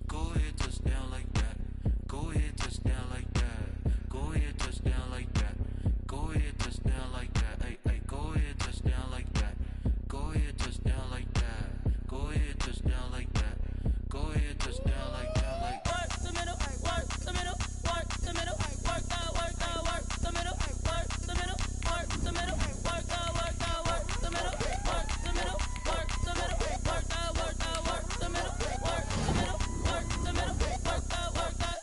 Go ahead, touchdown like that. Go ahead, touchdown like that. Go ahead, touchdown like that. Go ahead, touchdown like that. Hey, hey, go ahead, touchdown like that. Go ahead, touchdown like that. Go ahead, touchdown like that. Go ahead, touchdown like that. Like work the middle, work the middle, work the middle, work the middle, work the middle, work the middle, work the middle, work the middle, work the middle, work the middle, work the middle, work the middle, work the middle, work the middle, work the.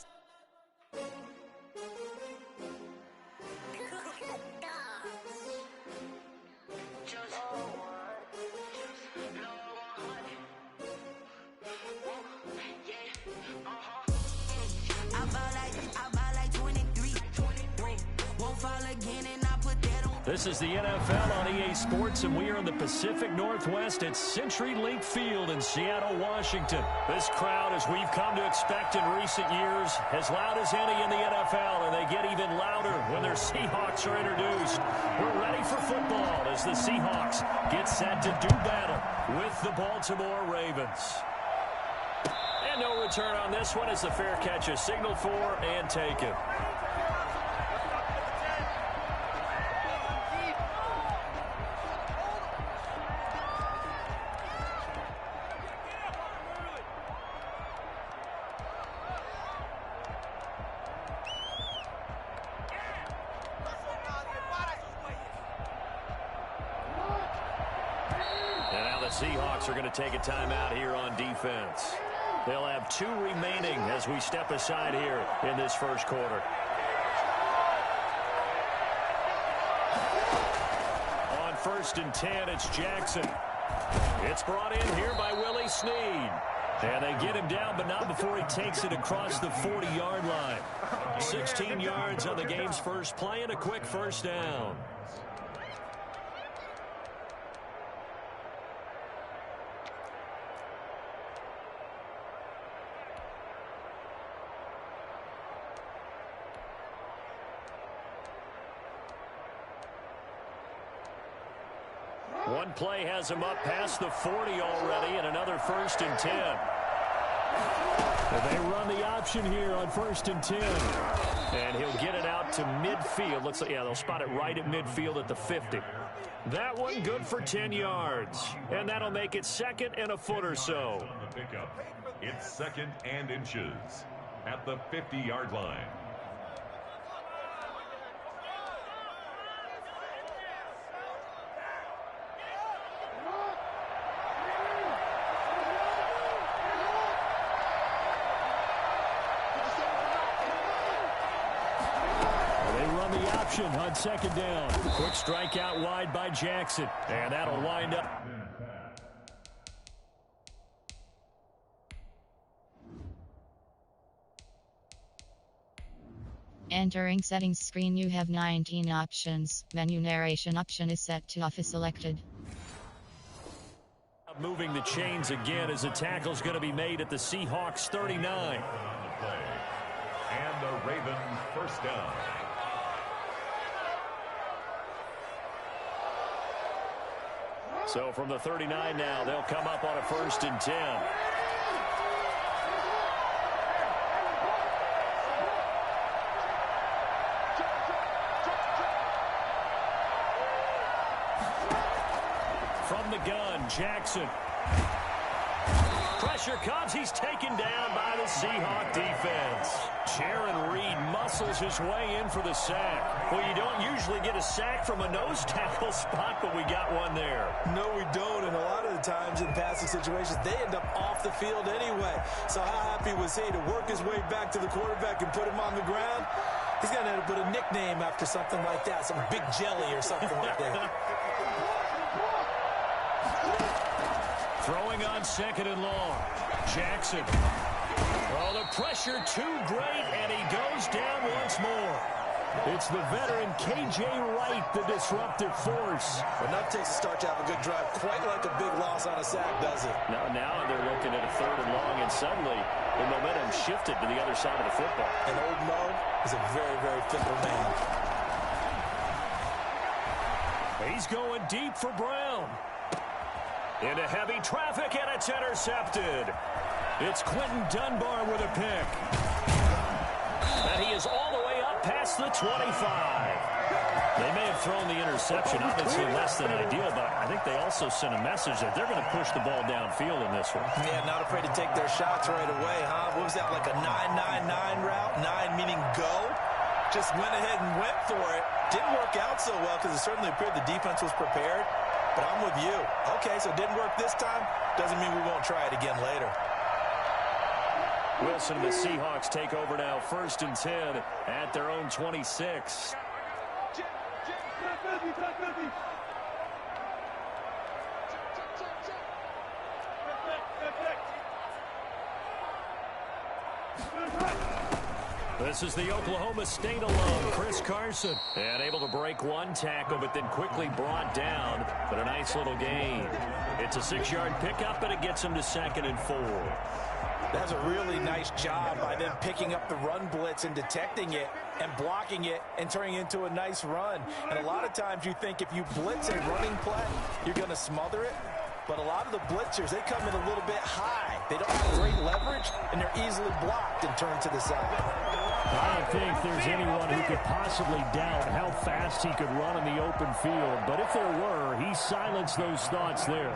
This is the NFL on EA Sports, and we are in the Pacific Northwest at CenturyLink Field in Seattle, Washington. This crowd, as we've come to expect in recent years, as loud as any in the NFL, and they get even louder when their Seahawks are introduced. We're ready for football as the Seahawks get set to do battle with the Baltimore Ravens. And no return on this one as the fair catch is signaled for and taken. Seahawks are going to take a timeout here on defense. They'll have 2 remaining as we step aside here in this first quarter. On 1st and 10, it's Jackson. It's brought in here by Willie Snead. And they get him down, but not before he takes it across the 40-yard line. 16 yards on the game's first play and a quick first down. One play has him up past the 40 already, and another 1st and 10. And they run the option here on 1st and 10. And he'll get it out to midfield. Looks like, yeah, they'll spot it right at midfield at the 50. That one good for 10 yards. And that'll make it 2nd and a foot or so. On the pickup, it's 2nd and inches at the 50-yard line. On 2nd down. Quick strike out wide by Jackson. And that'll wind up. Entering settings screen, you have 19 options. Menu narration option is set to off is selected. Moving the chains again as a tackle's going to be made at the Seahawks 39. And the Ravens first down. So from the 39 now, they'll come up on a 1st and 10. From the gun, Jackson. Pressure comes. He's taken down by the Seahawk defense. Jaron Reed muscles his way in for the sack. Well, you don't usually get a sack from a nose tackle spot, but we got one there. No, we don't, and a lot of the times in passing situations, they end up off the field anyway. So how happy was he to work his way back to the quarterback and put him on the ground? He's going to have to put a nickname after something like that, some Big Jelly or something like that. Throwing on 2nd and long. Jackson. Oh, the pressure too great, and he goes down once more. It's the veteran K.J. Wright, the disruptive force. Enough takes to start to have a good drive, quite like a big loss on a sack, does it? Now they're looking at a 3rd and long, and suddenly the momentum shifted to the other side of the football. And old Mo is a very, very fickle man. He's going deep for Brown. Into heavy traffic, and it's intercepted. It's Quentin Dunbar with a pick. And he is all the way up past the 25. They may have thrown the interception, obviously less than ideal, but I think they also sent a message that they're going to push the ball downfield in this one. Yeah, not afraid to take their shots right away, huh? What was that, like a 9-9-9 route? 9 meaning go? Just went ahead and went for it. Didn't work out so well because it certainly appeared the defense was prepared. But I'm with you. Okay, so it didn't work this time. Doesn't mean we won't try it again later. Wilson and the Seahawks take over now, 1st and 10 at their own 26. This is the Oklahoma State alum, Chris Carson. And able to break one tackle, but then quickly brought down. But a nice little gain. It's a 6-yard pickup, and it gets him to 2nd and 4. That's a really nice job by them picking up the run blitz and detecting it and blocking it and turning it into a nice run. And a lot of times you think if you blitz a running play, you're going to smother it. But a lot of the blitzers, they come in a little bit high. They don't have great leverage, and they're easily blocked and turned to the side. I don't think there's anyone who could possibly doubt how fast he could run in the open field. But if there were, he silenced those thoughts there.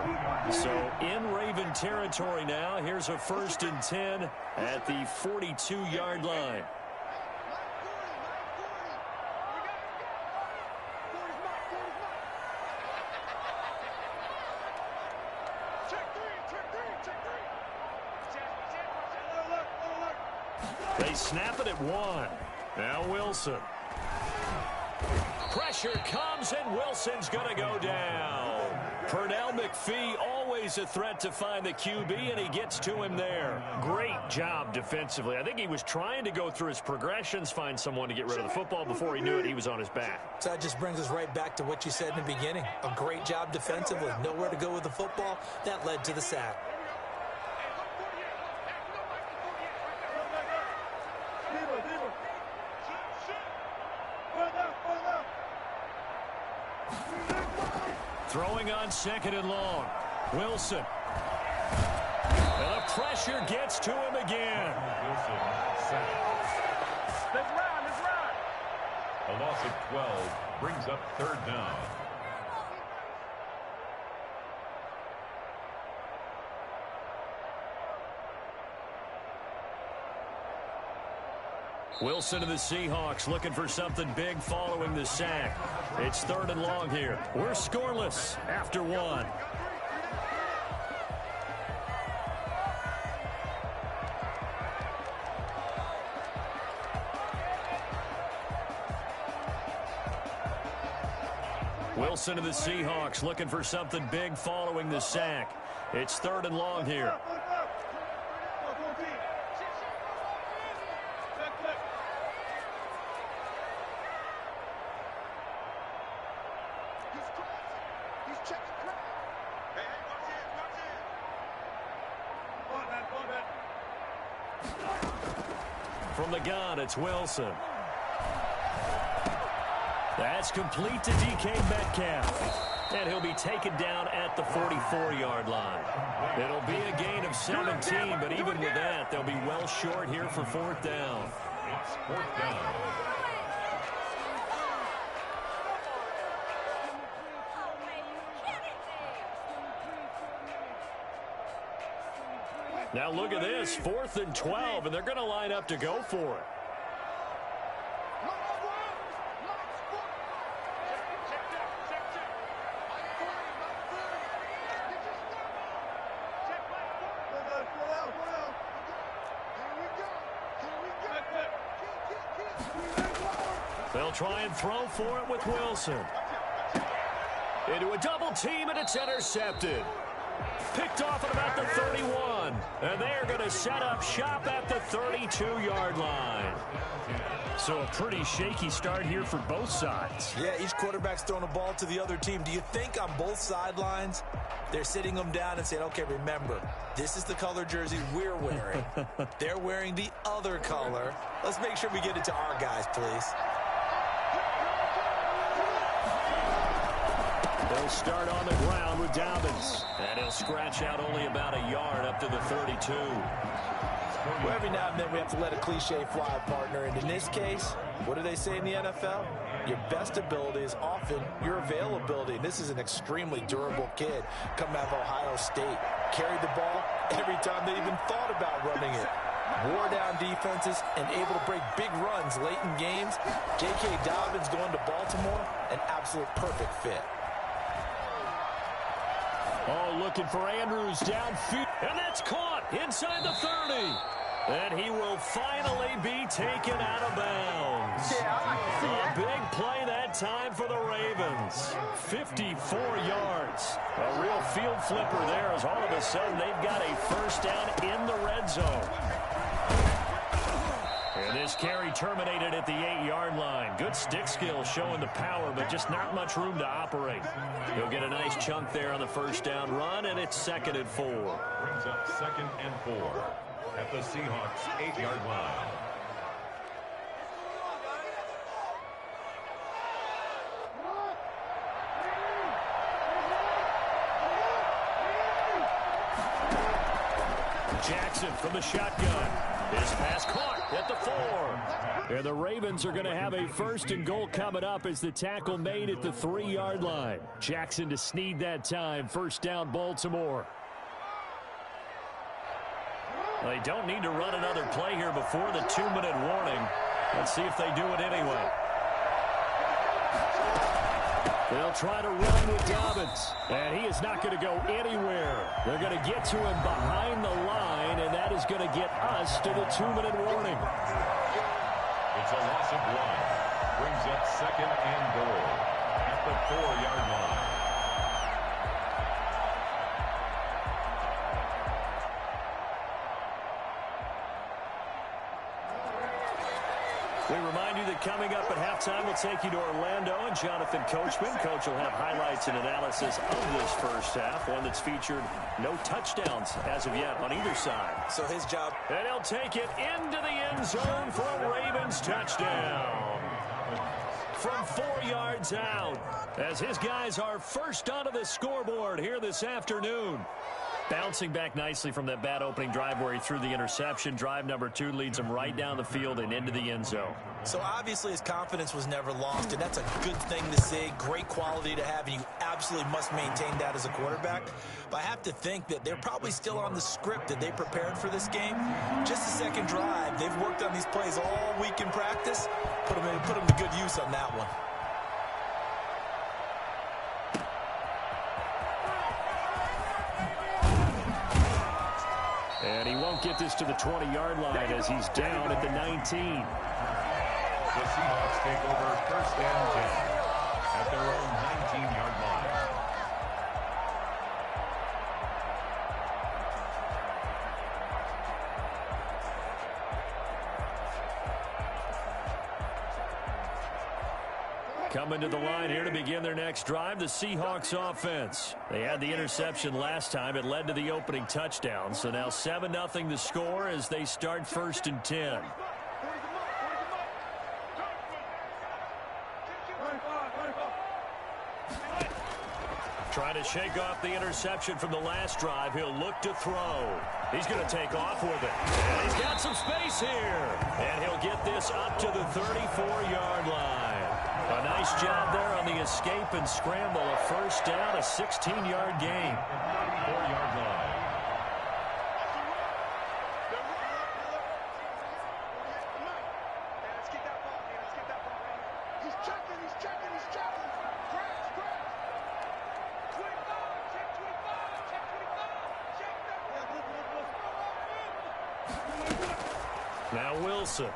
So in Raven territory now, here's a 1st and 10 at the 42-yard line. They snap it at 1. Now Wilson. Pressure comes, and Wilson's going to go down. Pernell McPhee, always a threat to find the QB, and he gets to him there. Great job defensively. I think he was trying to go through his progressions, find someone to get rid of the football. Before he knew it, he was on his back. So that just brings us right back to what you said in the beginning. A great job defensively. Nowhere to go with the football. That led to the sack. Throwing on 2nd and long. Wilson. And the pressure gets to him again. Let's run. A loss of 12 brings up 3rd down. Wilson and the Seahawks looking for something big following the sack. It's 3rd and long here. We're scoreless after 1. Wilson and the Seahawks looking for something big following the sack. It's 3rd and long here. From the gun, it's Wilson. That's complete to DK Metcalf. And he'll be taken down at the 44-yard line. It'll be a gain of 17, but even with that, they'll be well short here for 4th down. It's 4th down. Now look at this, 4th and 12, and they're going to line up to go for it. They'll try and throw for it with Wilson. Into a double team, and it's intercepted. Picked off at about the 31. And they are going to set up shop at the 32-yard line. So a pretty shaky start here for both sides. Yeah, each quarterback's throwing a ball to the other team. Do you think on both sidelines they're sitting them down and saying, okay, remember, this is the color jersey we're wearing. They're wearing the other color. Let's make sure we get it to our guys, please. They'll start on the ground with Dobbins. And he'll scratch out only about a yard up to the 32. Well, every now and then we have to let a cliche fly, partner. And in this case, what do they say in the NFL? Your best ability is often your availability. And this is an extremely durable kid coming out of Ohio State. Carried the ball every time they even thought about running it. Wore down defenses and able to break big runs late in games. J.K. Dobbins going to Baltimore, an absolute perfect fit. Oh, looking for Andrews downfield. And that's caught inside the 30. And he will finally be taken out of bounds. A big play that time for the Ravens. 54 yards. A real field flipper there as all of a sudden they've got a first down in the red zone. And this carry terminated at the 8-yard line. Good stick skill showing the power, but just not much room to operate. He'll get a nice chunk there on the first down run, and it's 2nd and 4. Brings up 2nd and 4 at the Seahawks' 8-yard line. Jackson from the shotgun. His pass caught at the 4. And the Ravens are going to have a 1st and goal coming up as the tackle made at the 3-yard line. Jackson to Snead that time. First down, Baltimore. Well, they don't need to run another play here before the 2-minute warning. Let's see if they do it anyway. They'll try to run with Dobbins. And he is not going to go anywhere. They're going to get to him behind the line, and that is going to get us to the 2-minute warning. It's a loss of 1. Brings up 2nd and goal at the 4-yard line. We remind you that coming up at halftime, we'll take you to Orlando and Jonathan Coachman. Coach will have highlights and analysis of this first half, one that's featured no touchdowns as of yet on either side. So his job. And he'll take it into the end zone for a Ravens touchdown. From 4 yards out, as his guys are first onto the scoreboard here this afternoon. Bouncing back nicely from that bad opening drive where he threw the interception. Drive number 2 leads him right down the field and into the end zone. So obviously his confidence was never lost, and that's a good thing to see. Great quality to have, and you absolutely must maintain that as a quarterback. But I have to think that they're probably still on the script that they prepared for this game. Just the second drive. They've worked on these plays all week in practice. Put them to good use on that one. And he won't get this to the 20-yard line as he's down at the 19. The Seahawks take over 1st and 10 at their own 19-yard line. Coming to the line here to begin their next drive, the Seahawks offense. They had the interception last time. It led to the opening touchdown. So now 7-0 the score as they start 1st and 10. Trying to shake off the interception from the last drive. He'll look to throw. He's going to take off with it. And he's got some space here. And he'll get this up to the 34-yard line. A nice job there on the escape and scramble. A first down, a 16-yard gain. 4-yard line. Now Wilson.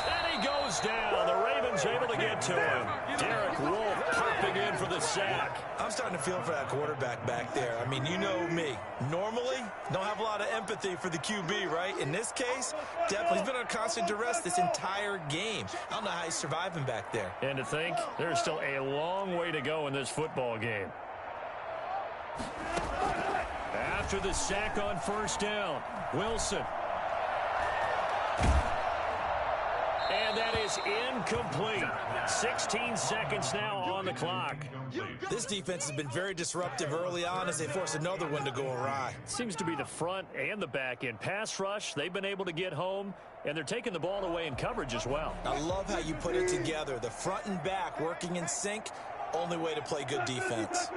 And he goes down. The Ravens able to get to him. Derek Wolfe popping in for the sack. I'm starting to feel for that quarterback back there. I mean, you know me. Normally, don't have a lot of empathy for the QB, right? In this case, definitely he's been on constant duress this entire game. I don't know how he's surviving back there. And to think, there's still a long way to go in this football game. After the sack on first down, Wilson. And that is incomplete. 16 seconds now on the clock. This defense has been very disruptive early on as they force another one to go awry. Seems to be the front and the back end. Pass rush, they've been able to get home, and they're taking the ball away in coverage as well. I love how you put it together. The front and back working in sync, only way to play good defense.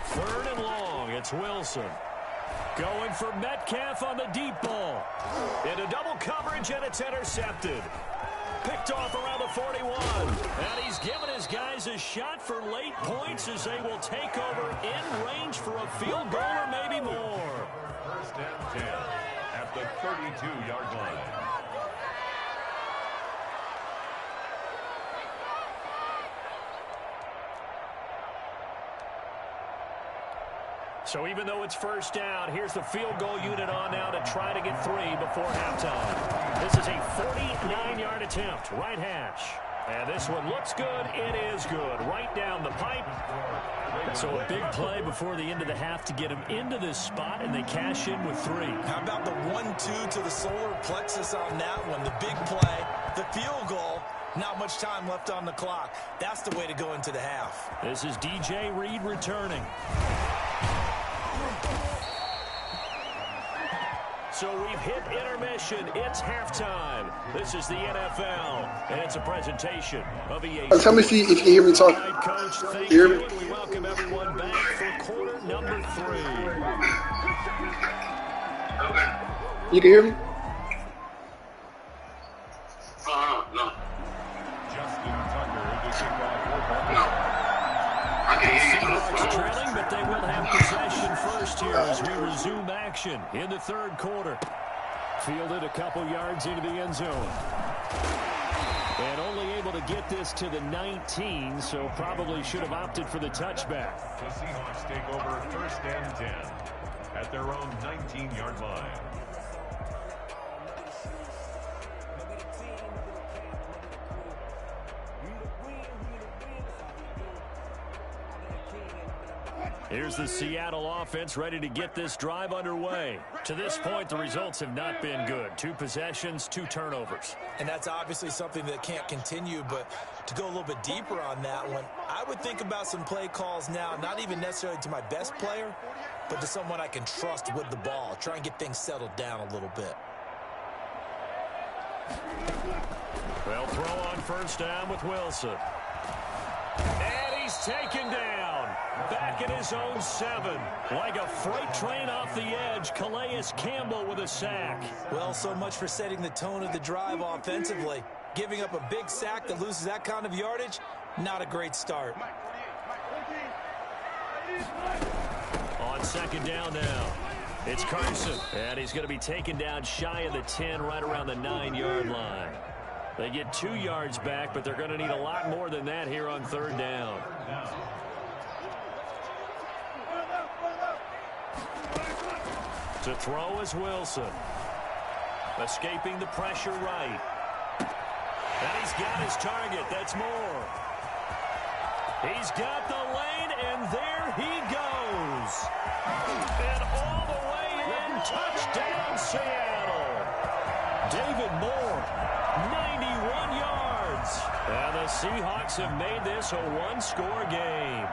Third and long, it's Wilson. Going for Metcalf on the deep ball. Into double coverage, and it's intercepted. Picked off around the 41. And he's given his guys a shot for late points as they will take over in range for a field goal or maybe more. First and 10 at the 32-yard line. So even though it's first down, here's the field goal unit on now to try to get 3 before halftime. This is a 49-yard attempt, right hash. And this one looks good. It is good. Right down the pipe. So a big play before the end of the half to get them into this spot, and they cash in with 3. How about the 1-2 to the solar plexus on that one? The big play, the field goal, not much time left on the clock. That's the way to go into the half. This is DJ Reed returning. So we've hit intermission. It's halftime. This is the NFL, and it's a presentation of EA. Tell me if you can hear me talking. All right, Coach, thank You you. hear me? And we welcome everyone back for quarter number 3. You can hear me? No. Justin Tucker to kick off. No. I can hear you. Seahawks trailing, but they will have possession first here as we resume action in the third quarter. Fielded a couple yards into the end zone. And only able to get this to the 19, so probably should have opted for the touchback. The Seahawks take over first and 10 at their own 19-yard line. Here's the Seattle offense ready to get this drive underway. To this point, the results have not been good. 2 possessions, 2 turnovers. And that's obviously something that can't continue, but to go a little bit deeper on that one, I would think about some play calls now, not even necessarily to my best player, but to someone I can trust with the ball. Try and get things settled down a little bit. They'll throw on first down with Wilson. And he's taken down. Back at his own 7. Like a freight train off the edge, Calais Campbell with a sack. Well, so much for setting the tone of the drive offensively. Giving up a big sack that loses that kind of yardage, not a great start. On second down now, it's Carson. And he's going to be taken down shy of the 10, right around the 9-yard line. They get 2 yards back, but they're going to need a lot more than that here on third down. To throw is Wilson. Escaping the pressure right. And he's got his target. That's Moore. He's got the lane, and there he goes. And all the way in, touchdown Seattle. David Moore, 91 yards. And the Seahawks have made this a 1-score game.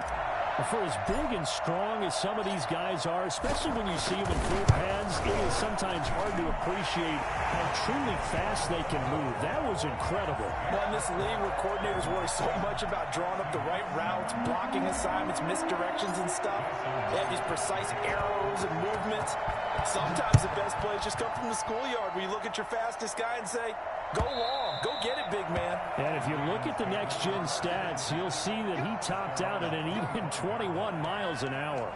For as big and strong as some of these guys are, especially when you see them in full pads, it is sometimes hard to appreciate how truly fast they can move. That was incredible. Well, in this league where coordinators worry so much about drawing up the right routes, blocking assignments, misdirections and stuff, they have these precise arrows and movements. Sometimes the best plays just come from the schoolyard where you look at your fastest guy and say, go long, go get it, big man. And if you look at the next-gen stats, you'll see that he topped out at an even 21 miles an hour.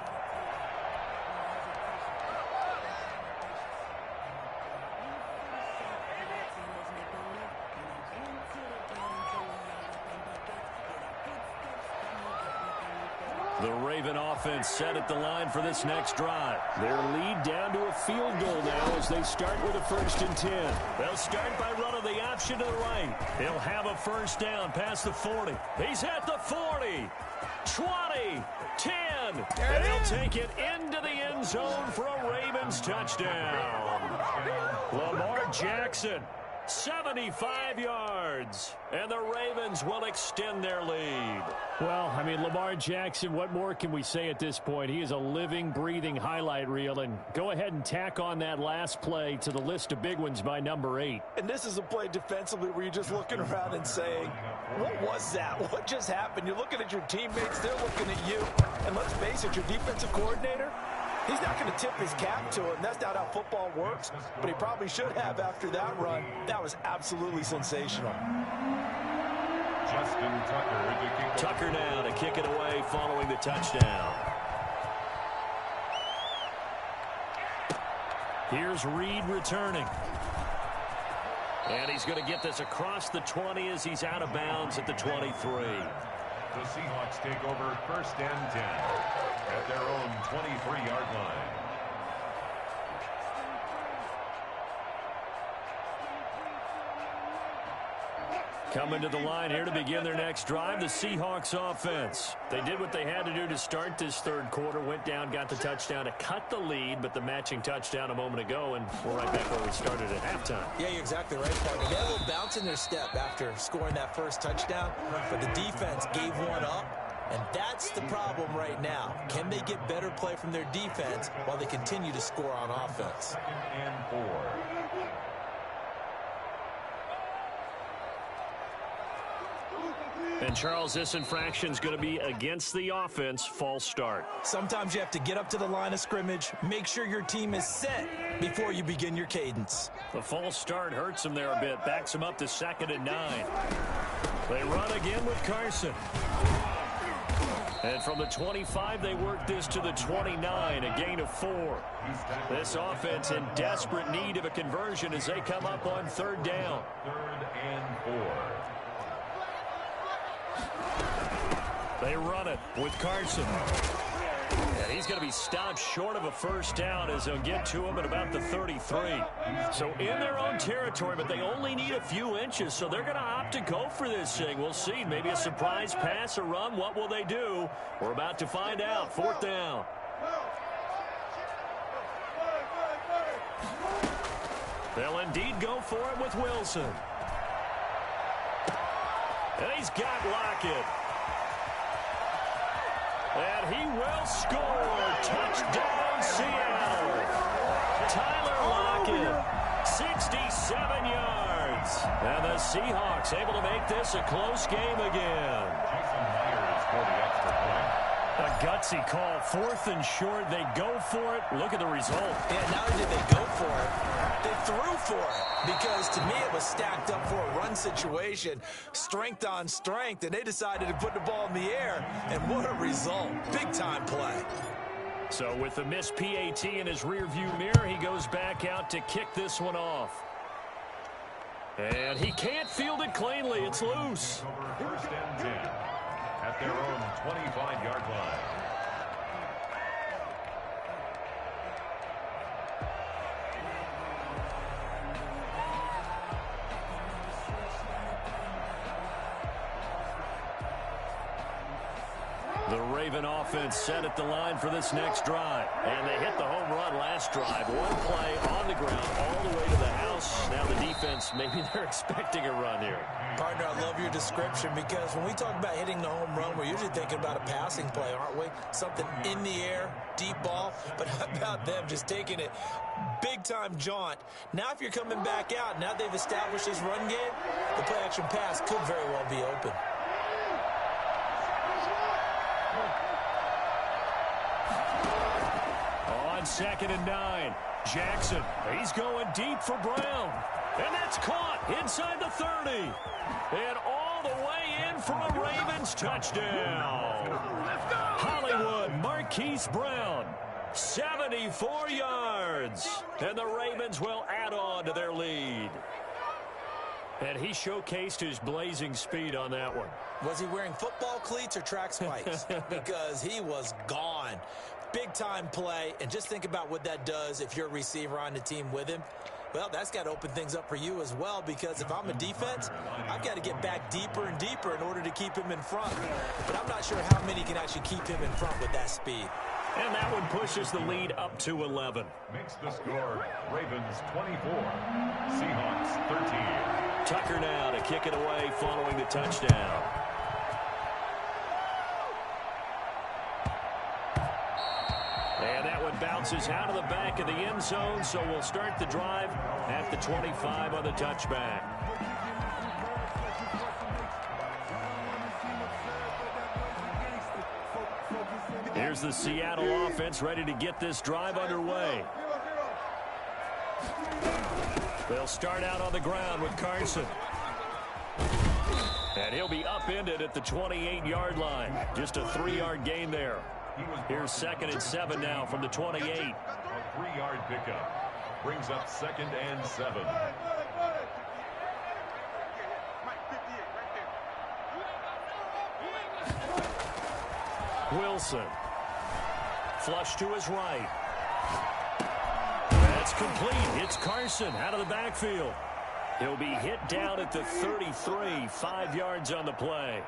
The Raven offense set at the line for this next drive. Their lead down to a field goal now as they start with a 1st and 10. They'll start by running the option to the right. He'll have a first down past the 40. He's at the 40, 20, 10. And he'll take it into the end zone for a Ravens touchdown. Lamar Jackson, 75 yards, and the Ravens will extend their lead. Well, I mean, Lamar Jackson, what more can we say at this point? He is a living, breathing highlight reel, and go ahead and tack on that last play to the list of big ones by number 8. And this is a play defensively where you're just looking around and saying, what was that? What just happened? You're looking at your teammates, they're looking at you, and let's face it, your defensive coordinator, he's not going to tip his cap to him. That's not how football works, but he probably should have after that run. That was absolutely sensational. Justin Tucker to kick. Tucker now to kick it away following the touchdown. Here's Reed returning. And he's going to get this across the 20 as he's out of bounds at the 23. The Seahawks take over 1st and 10 at their own 23-yard line. Coming to the line here to begin their next drive, the Seahawks offense. They did what they had to do to start this 3rd quarter, went down, got the touchdown to cut the lead, but the matching touchdown a moment ago, and we're right back where we started at halftime. Yeah, you're exactly right, partner. They had a little bounce in their step after scoring that first touchdown, but the defense gave one up, and that's the problem right now. Can they get better play from their defense while they continue to score on offense? 2nd and 4. And, Charles, this infraction's going to be against the offense, false start. Sometimes you have to get up to the line of scrimmage, make sure your team is set before you begin your cadence. The false start hurts him there a bit, backs him up to 2nd and 9. They run again with Carson. And from the 25, they work this to the 29, a gain of 4. This offense in desperate need of a conversion as they come up on 3rd down. 3rd and 4. They run it with Carson. And he's going to be stopped short of a first down as they'll get to him at about the 33. So in their own territory, but they only need a few inches, so they're going to opt to go for this thing. We'll see. Maybe a surprise pass or run. What will they do? We're about to find out. 4th down. They'll indeed go for it with Wilson. And he's got Lockett. And he will score. Touchdown, Seattle. Tyler Lockett, 67 yards. And the Seahawks able to make this a close game again. Jason Myers for the extra point. A gutsy call. 4th and short. They go for it. Look at the result. Yeah, not only did they go for it, they threw for it. Because to me, it was stacked up for a run situation, strength on strength, and they decided to put the ball in the air. And what a result. Big-time play. So with the missed PAT in his rearview mirror, he goes back out to kick this one off. And he can't field it cleanly. It's loose. Over 1st and 10 at their own 25-yard line. The Raven offense set at the line for this next drive. And they hit the home run last drive. One play on the ground all the way to the house. Now the defense, maybe they're expecting a run here. Partner, I love your description because when we talk about hitting the home run, we're usually thinking about a passing play, aren't we? Something in the air, deep ball. But how about them just taking it big-time jaunt? Now if you're coming back out, now they've established this run game, the play-action pass could very well be open. On 2nd and 9, Jackson, he's going deep for Brown. And that's caught inside the 30. And all the way in for a Ravens touchdown. Hollywood Marquise Brown, 74 yards. And the Ravens will add on to their lead. And he showcased his blazing speed on that one. Was he wearing football cleats or track spikes? Because he was gone. Big-time play, and just think about what that does if you're a receiver on the team with him. Well, that's got to open things up for you as well, because if I'm a defense, I've got to get back deeper and deeper in order to keep him in front. But I'm not sure how many can actually keep him in front with that speed. And that one pushes the lead up to 11. Makes the score Ravens 24, Seahawks 13. Tucker now to kick it away following the touchdown. And that one bounces out of the back of the end zone, so we'll start the drive at the 25 on the touchback. Here's the Seattle offense ready to get this drive underway. They'll start out on the ground with Carson. And he'll be upended at the 28-yard line. Just a 3-yard gain there. Here's 2nd and 7 now from the 28. A 3-yard pickup brings up 2nd and 7. Wilson. Flush to his right. That's complete. It's Carson out of the backfield. He'll be hit down at the 33, 5 yards on the play.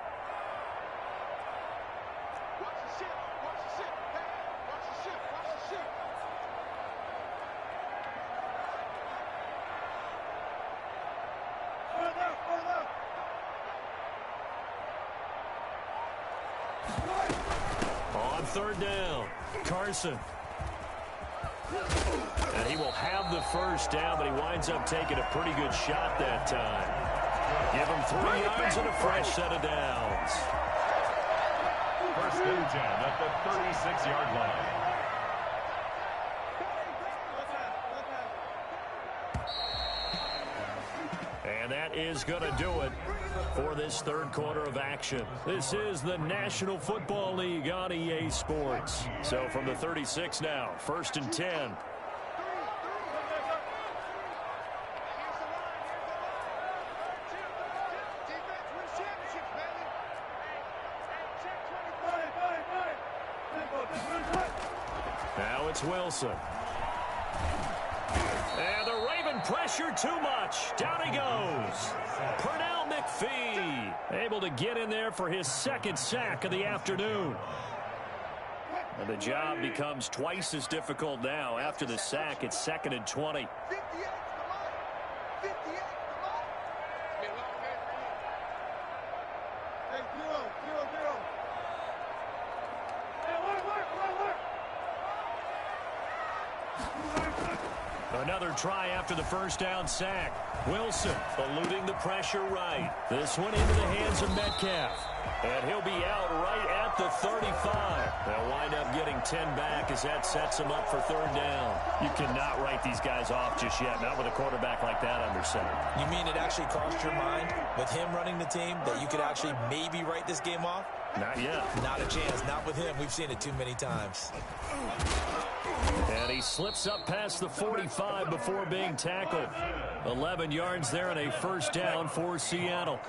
On 3rd down, Carson. And he will have the first down, but he winds up taking a pretty good shot that time. Give him 3 yards and a fresh set of downs. 1st and 10 at the 36-yard line. And that is going to do it for this 3rd quarter of action. This is the National Football League on EA Sports. So from the 36 now, 1st and 10. Now it's Wilson. And the Raven pressure too much. Down he goes. Pernell McPhee able to get in there for his 2nd sack of the afternoon. And the job becomes twice as difficult now. After the sack, it's 2nd and 20. Another try after the 1st down sack. Wilson eluding the pressure right. This one into the hands of Metcalf. And he'll be out right at the 35. They'll wind up getting 10 back as that sets them up for 3rd down. You cannot write these guys off just yet, not with a quarterback like that under center. You mean it actually crossed your mind with him running the team that you could actually maybe write this game off? Not yet. Not a chance. Not with him. We've seen it too many times. And he slips up past the 45 before being tackled. 11 yards there and a 1st down for Seattle.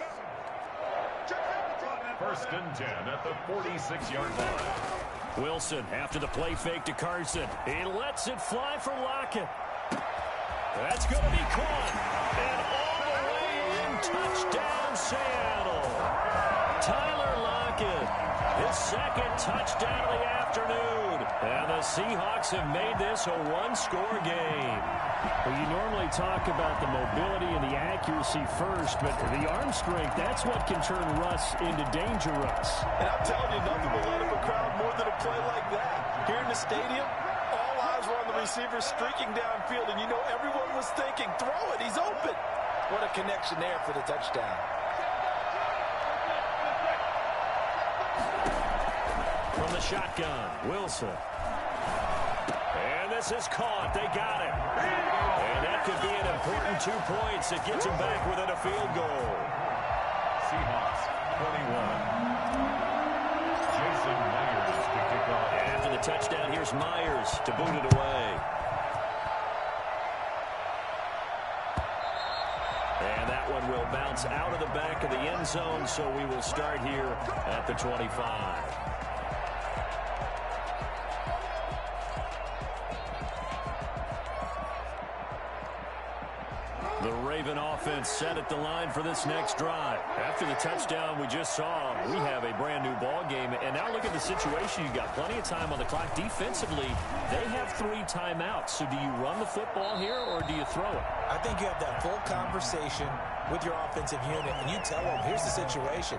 1st and 10 at the 46-yard line. Wilson after the play fake to Carson. He lets it fly for Lockett. That's going to be caught. And all the way in, touchdown Seattle. Tyler Lockett, his 2nd touchdown of the afternoon. And the Seahawks have made this a 1-score game. Well, you normally talk about the mobility and the accuracy first, but the arm strength, that's what can turn Russ into danger Russ. And I'm telling you, nothing will let up a crowd more than a play like that. Here in the stadium, all eyes were on the receiver streaking downfield, and you know everyone was thinking, throw it, he's open. What a connection there for the touchdown. From the shotgun, Wilson. And this is caught. They got it. And that could be an important 2 points. It gets him back within a field goal. Seahawks 21. Jason Myers to kick off. After the touchdown, here's Myers to boot it away. And that one one will bounce out of the back of the end zone, so we will start here at the 25. The Raven offense set at the line for this next drive. After the touchdown we just saw, we have a brand new ball game. And now look at the situation. You've got plenty of time on the clock. Defensively, they have 3 timeouts. So do you run the football here or do you throw it? I think you have that full conversation with your offensive unit, and you tell them, here's the situation.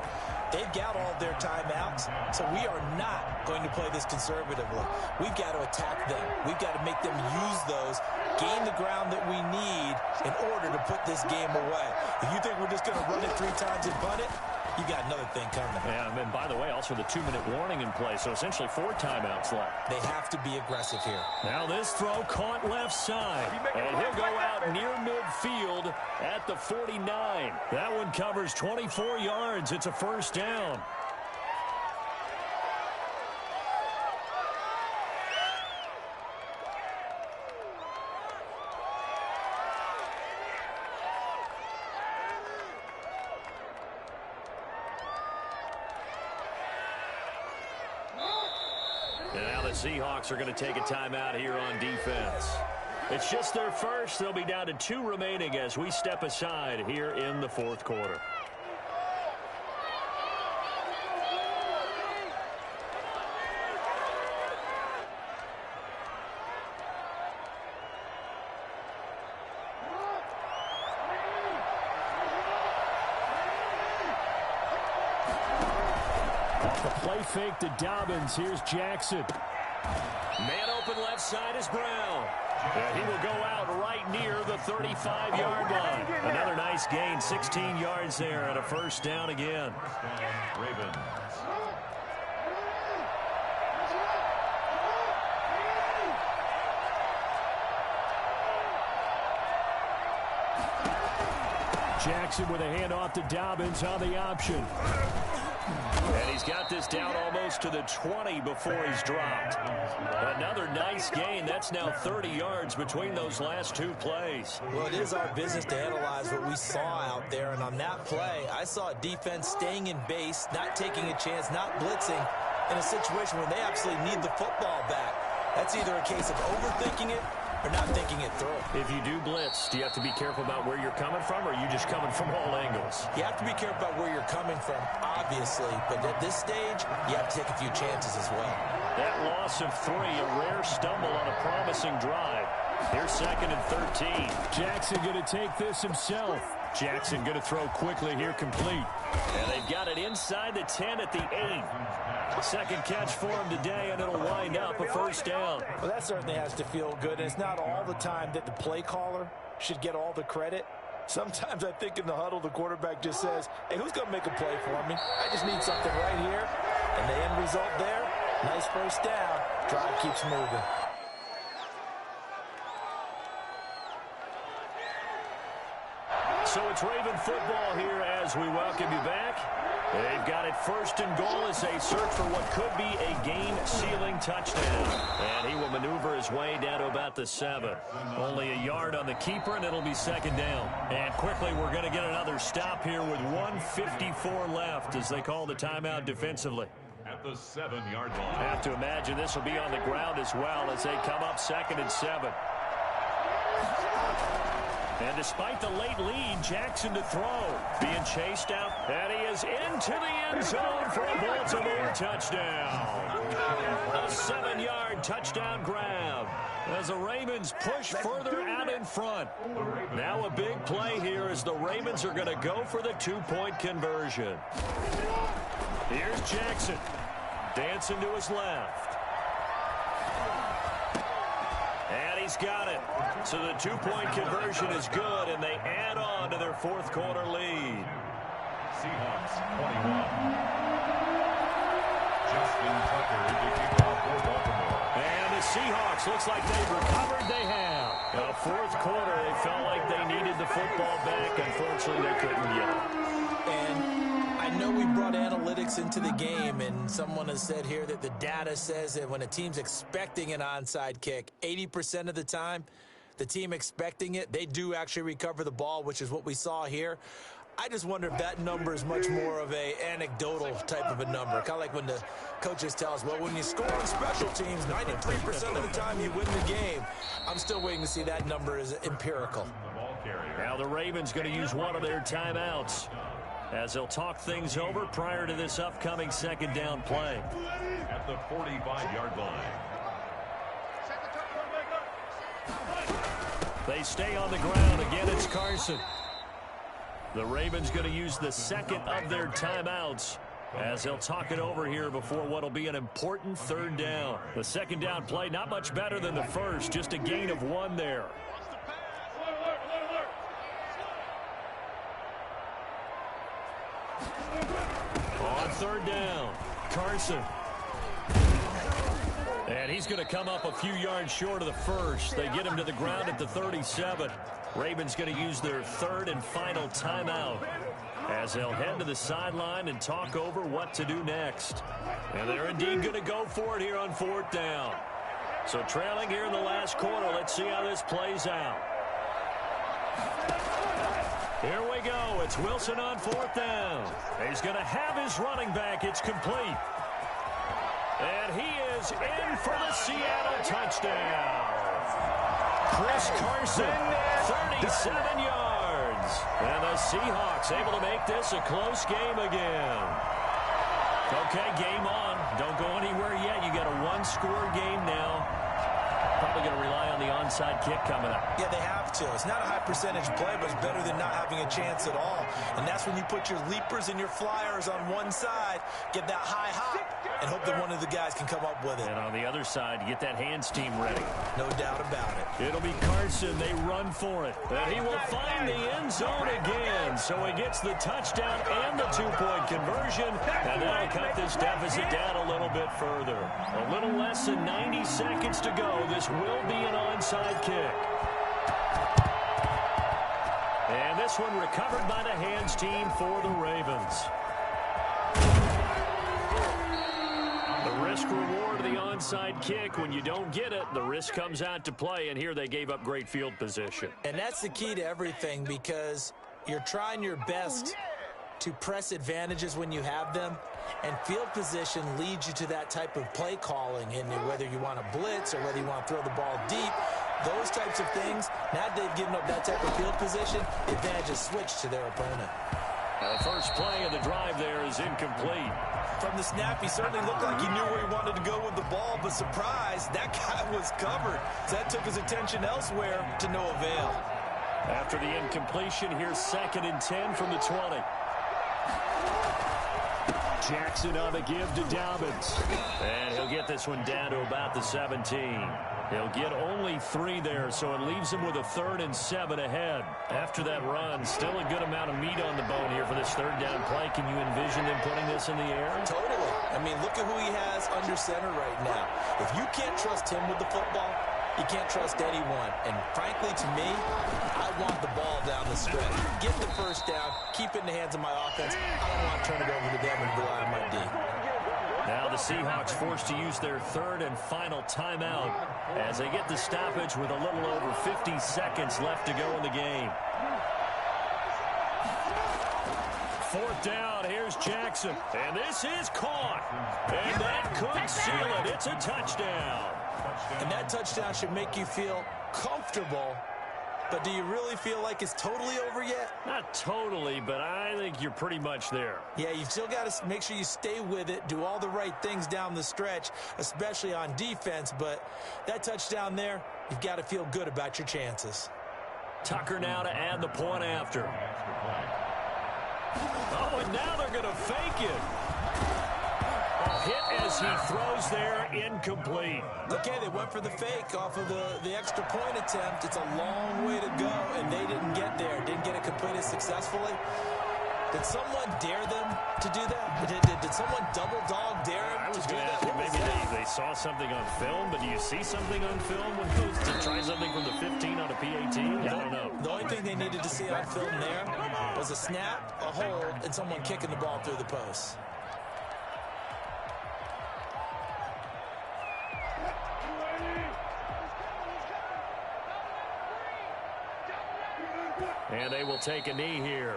They've got all their timeouts, so we are not going to play this conservatively. We've got to attack them. We've got to make them use those, gain the ground that we need in order to put this game away. If you think we're just going to run it 3 times and punt it, you got another thing coming. Yeah, and by the way, also the 2-minute warning in play, so essentially 4 timeouts left. They have to be aggressive here. Now this throw caught left side, and he'll go out near midfield at the 49. That one covers 24 yards. It's a first down. And now the Seahawks are going to take a timeout here on defense. It's just their first. They'll be down to 2 remaining as we step aside here in the 4th quarter. The play fake to Dobbins. Here's Jackson. Man open left side is Brown. And he will go out right near the 35-yard line. Another nice gain, 16 yards there, and a first down again. Ravens. Jackson with a handoff to Dobbins on the option. And he's got this down almost to the 20 before he's dropped. Another nice gain. That's now 30 yards between those last 2 plays. Well, it is our business to analyze what we saw out there. And on that play, I saw a defense staying in base, not taking a chance, not blitzing in a situation where they absolutely need the football back. That's either a case of overthinking it or not thinking it through. If you do blitz, do you have to be careful about where you're coming from, or are you just coming from all angles? You have to be careful about where you're coming from, obviously, but at this stage, you have to take a few chances as well. That loss of 3, a rare stumble on a promising drive. Here's 2nd and 13. Jackson going to take this himself. Jackson going to throw quickly here, complete. And they've got it inside the 10 at the 8. Second catch for him today, and it'll wind up a first down. Well, that certainly has to feel good, and it's not all the time that the play caller should get all the credit. Sometimes I think in the huddle, the quarterback just says, hey, who's going to make a play for me? I just need something right here. And the end result there, nice first down. Drive keeps moving. So it's Raven football here as we welcome you back. They've got it 1st and goal as they search for what could be a game-sealing touchdown. And he will maneuver his way down to about the 7. Only a yard on the keeper, and it'll be 2nd down. And quickly, we're going to get another stop here with 1:54 left as they call the timeout defensively. At the 7-yard line. I have to imagine this will be on the ground as well as they come up 2nd and 7. And despite the late lead, Jackson to throw. Being chased out, and he is into the end zone for a Baltimore touchdown. A 7-yard touchdown grab as the Ravens push further out in front. Now a big play here as the Ravens are going to go for the 2-point conversion. Here's Jackson. Dancing to his left. And he's got it. So the 2-point conversion is good, and they add on to their 4th quarter lead. Seahawks 21. Justin Tucker is the kickoff for Baltimore. And the Seahawks, looks like they've recovered. They have. Now, 4th quarter, they felt like they needed the football back. Unfortunately, they couldn't get it. And I know we brought analytics into the game, and someone has said here that the data says that when a team's expecting an onside kick, 80% of the time, the team expecting it, they do actually recover the ball, which is what we saw here. I just wonder if that number is much more of a anecdotal type of a number. Kind of like when the coaches tell us, well, when you score on special teams, 93% of the time you win the game. I'm still waiting to see that number is empirical. Now the Ravens going to use one of their timeouts as they'll talk things over prior to this upcoming second down play. At the 45-yard line. They stay on the ground. Again, it's Carson. The Ravens going to use the second of their timeouts as they'll talk it over here before what will be an important third down. The second down play not much better than the first, just a gain of 1 there. On third down, Carson. And he's going to come up a few yards short of the first. They get him to the ground at the 37. Ravens going to use their third and final timeout as they'll head to the sideline and talk over what to do next. And they're indeed going to go for it here on fourth down. So trailing here in the last quarter, let's see how this plays out. Here we go. It's Wilson on fourth down. He's going to have his running back. It's complete. And he is in for the Seattle touchdown. Chris Carson, 37 yards. And the Seahawks able to make this a close game again. Okay, game on. Don't go anywhere yet. You got a one-score game now. Probably going to rely on the onside kick coming up. Yeah, they have to. It's not a high percentage play, but it's better than not having a chance at all. And that's when you put your leapers and your flyers on one side, get that high hop, and hope that one of the guys can come up with it. And on the other side, get that hands team ready. No doubt about it. It'll be Carson. They run for it. And he will find the end zone again. So he gets the touchdown and the two-point conversion. And that'll cut this deficit down a little bit further. A little less than 90 seconds to go. This will be an onside kick. And this one recovered by the hands team for the Ravens. The risk-reward of the onside kick, when you don't get it, the risk comes out to play, and here they gave up great field position. And that's the key to everything, because you're trying your best to press advantages when you have them, and field position leads you to that type of play calling, and whether you want to blitz or whether you want to throw the ball deep, those types of things, now that they've given up that type of field position, the advantage is switched to their opponent. The first play of the drive there is incomplete. From the snap, he certainly looked like he knew where he wanted to go with the ball, but surprise, that guy was covered. So that took his attention elsewhere to no avail. After the incompletion, here's 2nd and 10 from the 20. Jackson on the give to Dobbins. And he'll get this one down to about the 17. He'll get only 3 there, so it leaves him with a 3rd and 7 ahead. After that run, still a good amount of meat on the bone here for this third down play. Can you envision them putting this in the air? Totally. I mean, look at who he has under center right now. If you can't trust him with the football, you can't trust anyone. And frankly, to me, I want the ball down the stretch. Get the first down, keep it in the hands of my offense. I don't want to turn it over to them and rely on my D. Now the Seahawks forced to use their third and final timeout as they get the stoppage with a little over 50 seconds left to go in the game. Fourth down, here's Jackson. And this is caught. And that could seal it. It's a touchdown. And that touchdown should make you feel comfortable. But do you really feel like it's totally over yet? Not totally, but I think you're pretty much there. Yeah, you've still got to make sure you stay with it, do all the right things down the stretch, especially on defense. But that touchdown there, you've got to feel good about your chances. Tucker now to add the point after. Oh, and now they're going to fake it. A hit as he throws there, incomplete. Okay, they went for the fake off of the extra point attempt. It's a long way to go, and they didn't get there. Didn't get it completed successfully. Did someone dare them to do that? Did someone double dog dare them to do that? Maybe they saw something on film, but do you see something on film to try something from the 15 on a PAT? I don't know. The only thing they needed to see on film there was a snap, a hold, and someone kicking the ball through the post. And they will take a knee here.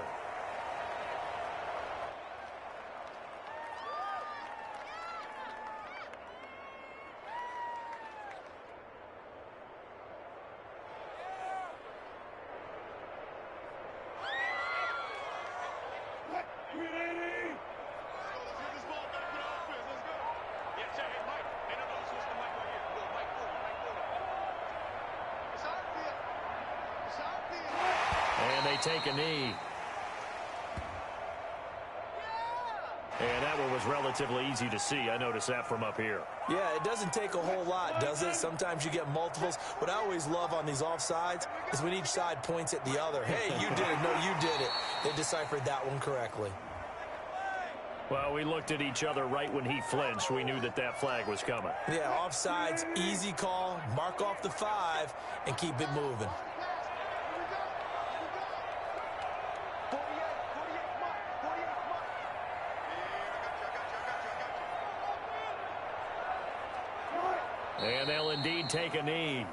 And they take a knee. And that one was relatively easy to see. I noticed that from up here. Yeah, it doesn't take a whole lot, does it? Sometimes you get multiples. What I always love on these offsides is when each side points at the other. Hey, you did it. No, you did it. They deciphered that one correctly. Well, we looked at each other right when he flinched. We knew that that flag was coming. Yeah, offsides, easy call, mark off the 5, and keep it moving. And they'll indeed take a knee.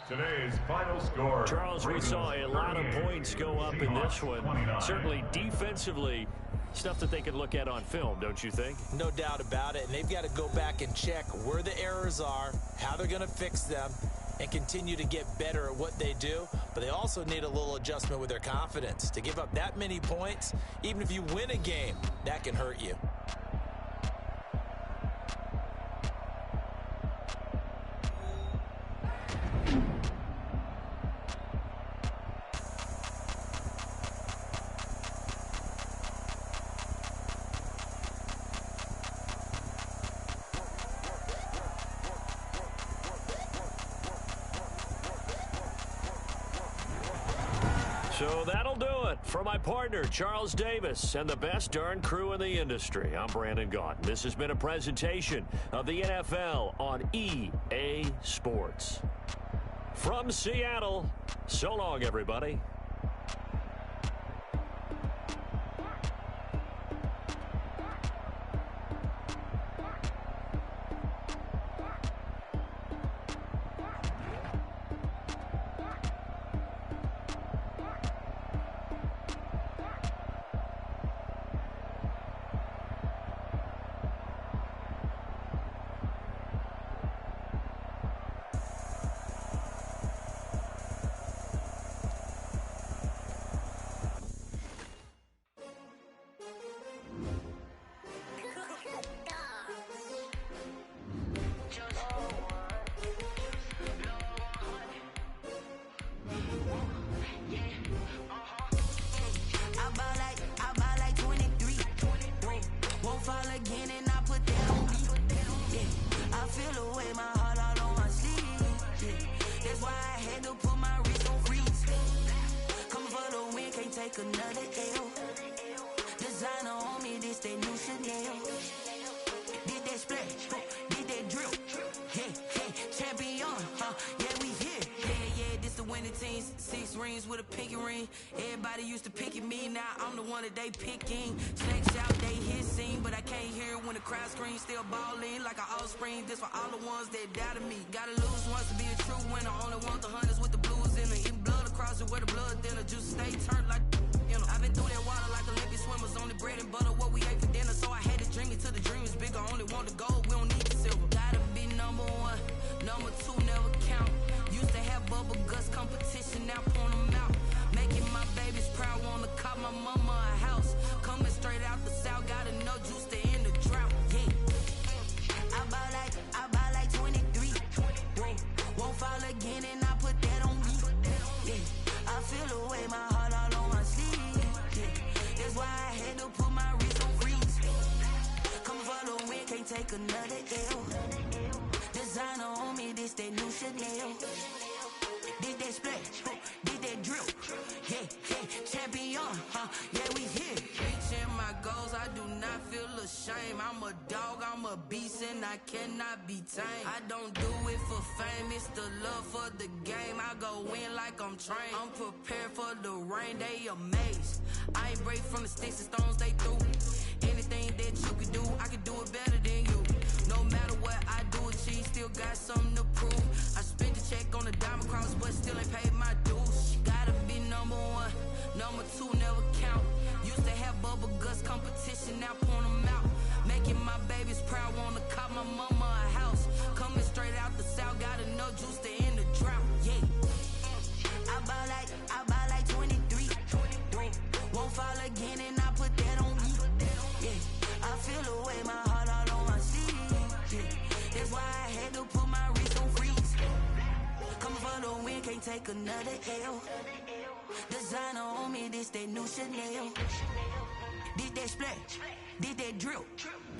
Today's final score. Charles, we saw a lot of points go up in this one. Certainly defensively, stuff that they can look at on film, don't you think? No doubt about it. And they've got to go back and check where the errors are, how they're going to fix them, and continue to get better at what they do. But they also need a little adjustment with their confidence. To give up that many points, even if you win a game, that can hurt you. So that'll do it for my partner, Charles Davis, and the best darn crew in the industry. I'm Brandon Gaudin. This has been a presentation of the NFL on EA Sports. From Seattle, so long, everybody. Another L. Designer on me, this they new Chanel. Did that splash, did that drill. Hey, hey, champion, yeah, we here. Yeah, this the winning teams. 6 rings with a pinky ring. Everybody used to pick at me, now I'm the one that they picking. Snakes shout, they hit scene, but I can't hear it when the crowd screams. Still balling like an offspring. This for all the ones that doubted me. Gotta lose once to be a true winner. Only want the hunters with the blues in it. Eating blood across it where the blood thinner. Juice stay turned like. I've been through that water like Olympic swimmers. Only bread and butter, what we ate for dinner. So I had to dream it till the dream is bigger. Only want the gold, we don't need the silver. Gotta be number 1, number 2 never count. Used to have bubble guts competition, now point them out. Making my babies proud, wanna cop my mama a house. Coming straight out the south, gotta know juice to end the drought. Yeah, I buy like 23. Won't fall again and I put that on me. Yeah, I feel the way my heart all on my sleeve. That's why I had to put my wrist on freeze. Come for the win, can't take another L. Designer on me, this that new Chanel. Did that splash, did that drill. Hey, hey, champion, yeah, we here. Reaching my goals, I do not feel a shame. I'm a dog, I'm a beast, and I cannot be tamed. I don't do it for fame, it's the love for the game. I go in like I'm trained. I'm prepared for the rain, they amazed. I ain't break from the sticks and stones they threw. Anything that you can do, I can do it better than you. No matter what I do achieve, still got something to prove. I spent the check on the diamond cross, but still ain't paid my dues. Gotta be number one, number two never count. Used to have bubble guts competition, now point them out. Making my babies proud, wanna cop my mama a house. Coming straight out the south, got enough juice to end the drought. Yeah, I buy like 23. Won't fall again, and I put that on me. Yeah, I feel the way, my heart all on my sleeve. Yeah, that's why I had to put my wrist on freeze. Coming for the win, can't take another L. Designer on me, this that new Chanel. Did that splash, did that drill.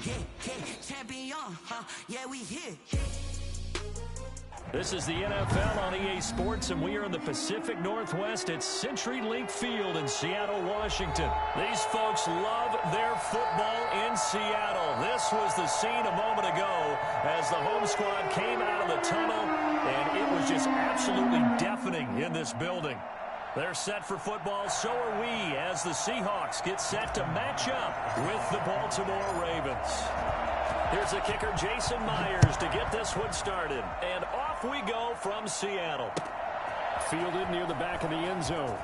Yeah, champion, yeah, we here. This is the NFL on EA Sports, and we are in the Pacific Northwest at CenturyLink Field in Seattle, Washington. These folks love their football in Seattle. This was the scene a moment ago as the home squad came out of the tunnel, and it was just absolutely deafening in this building. They're set for football, so are we, as the Seahawks get set to match up with the Baltimore Ravens. Here's the kicker, Jason Myers, to get this one started. And off we go from Seattle. Fielded near the back of the end zone.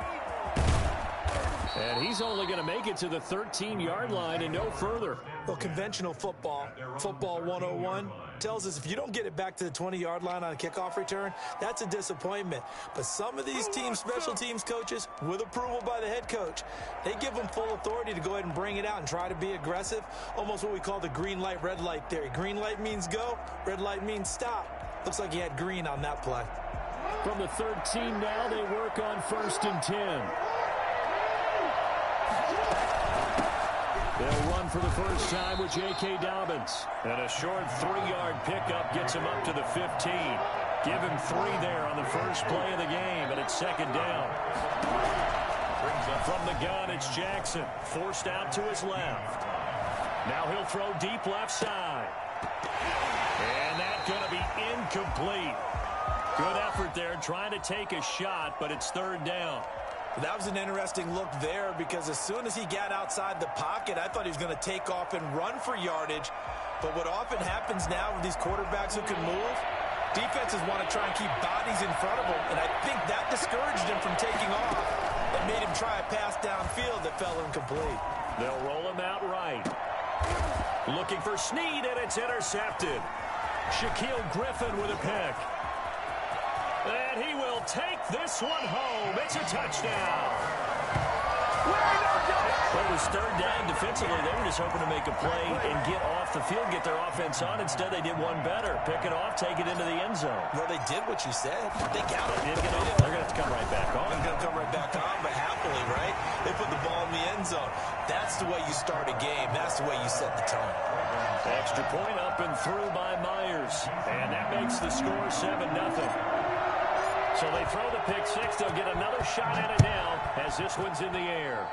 And he's only going to make it to the 13-yard line and no further. Well, conventional football 101, tells us if you don't get it back to the 20-yard line on a kickoff return, that's a disappointment. But some of these teams, special teams coaches, with approval by the head coach, they give them full authority to go ahead and bring it out and try to be aggressive. Almost what we call the green light, red light theory. Green light means go, red light means stop. Looks like he had green on that play. From the 13 now, they work on 1st and 10. They'll run for the first time with J.K. Dobbins. And a short 3-yard pickup gets him up to the 15. Give him 3 there on the first play of the game, and it's 2nd down. From the gun, it's Jackson. Forced out to his left. Now he'll throw deep left side. And that's going to be incomplete. Good effort there, trying to take a shot, but it's 3rd down. That was an interesting look there because as soon as he got outside the pocket, I thought he was going to take off and run for yardage. But what often happens now with these quarterbacks who can move, defenses want to try and keep bodies in front of them, and I think that discouraged him from taking off and made him try a pass downfield that fell incomplete. They'll roll him out right. Looking for Snead, and it's intercepted. Shaquille Griffin with a pick. And he will take this one home. It's a touchdown. Well, it was 3rd down defensively. They were just hoping to make a play and get off the field, get their offense on. Instead, they did one better. Pick it off, take it into the end zone. Well, they did what you said. They got it. They're going to have to come right back on. They're going to come right back on, but happily, right? They put the ball in the end zone. That's the way you start a game. That's the way you set the tone. Extra point up and through by Myers. And that makes the score 7-0. So they throw the pick 6. They'll get another shot at it now as this one's in the air.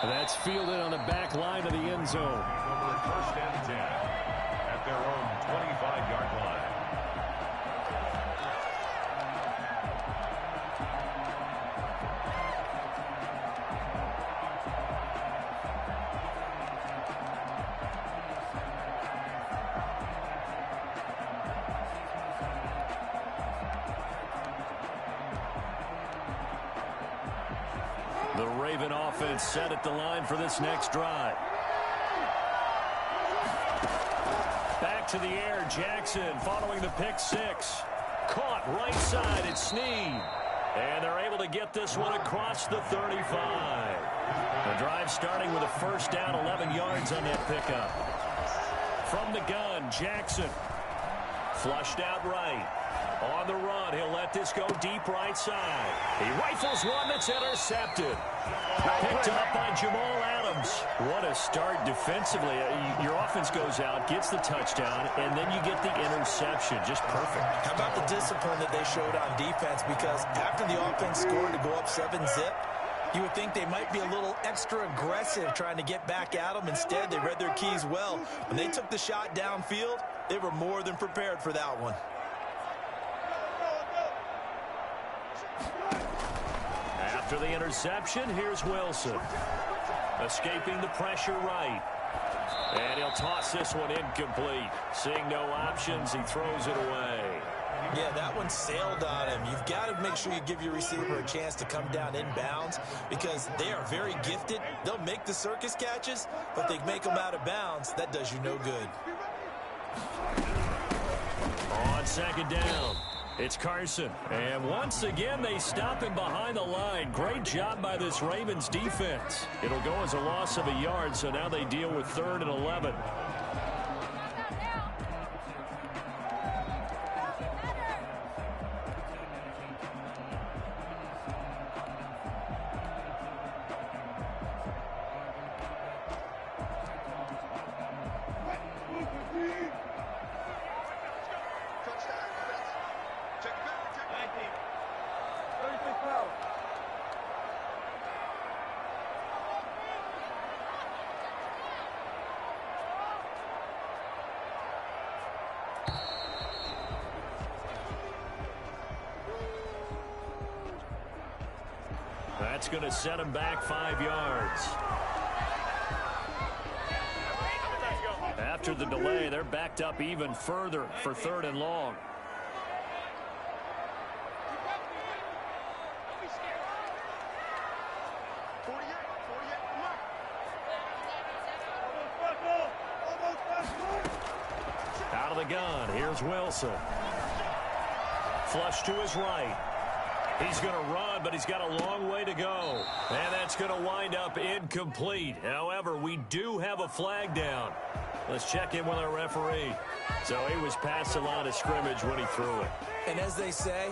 And that's fielded on the back line of the end zone. Over 1st and 10 at their own 25-yard line. The Raven offense set at the line for this next drive. Back to the air, Jackson following the pick 6. Caught right side, it's Snead. And they're able to get this one across the 35. The drive starting with a 1st down, 11 yards on that pickup. From the gun, Jackson. Flushed out right. On the run, he'll let this go deep right side. He rifles one that's intercepted. Picked up by Jamal Adams. What a start defensively. Your offense goes out, gets the touchdown, and then you get the interception. Just perfect. How about the discipline that they showed on defense? Because after the offense scored to go up 7-zip, You would think they might be a little extra aggressive trying to get back at them. Instead, they read their keys well. When they took the shot downfield, they were more than prepared for that one. After the interception, here's Wilson. Escaping the pressure right. And he'll toss this one incomplete. Seeing no options, he throws it away. Yeah, that one sailed on him. You've got to make sure you give your receiver a chance to come down inbounds because they are very gifted. They'll make the circus catches, but they make them out of bounds. That does you no good. On second down, it's Carson. And once again, they stop him behind the line. Great job by this Ravens defense. It'll go as a loss of a yard, so now they deal with 3rd and 11. That's going to set him back 5 yards. After the delay, they're backed up even further for 3rd and long. Out of the gun, here's Wilson. Flush to his right. He's going to run, but he's got a long way to go. And that's going to wind up incomplete. However, we do have a flag down. Let's check in with our referee. So he was past the line of scrimmage when he threw it. And as they say,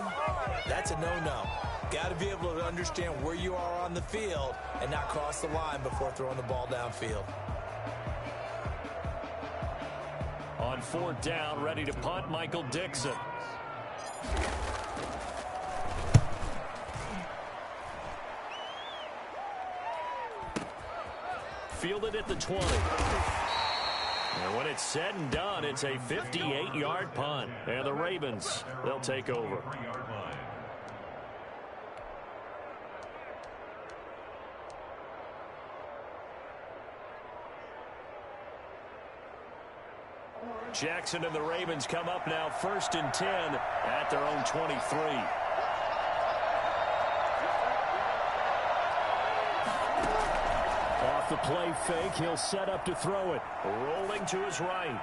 that's a no-no. Got to be able to understand where you are on the field and not cross the line before throwing the ball downfield. On 4th down, ready to punt, Michael Dixon. Fielded at the 20. And when it's said and done, it's a 58-yard punt. And the Ravens, they'll take over. Jackson and the Ravens come up now 1st and 10 at their own 23. Off the play fake, he'll set up to throw it. Rolling to his right.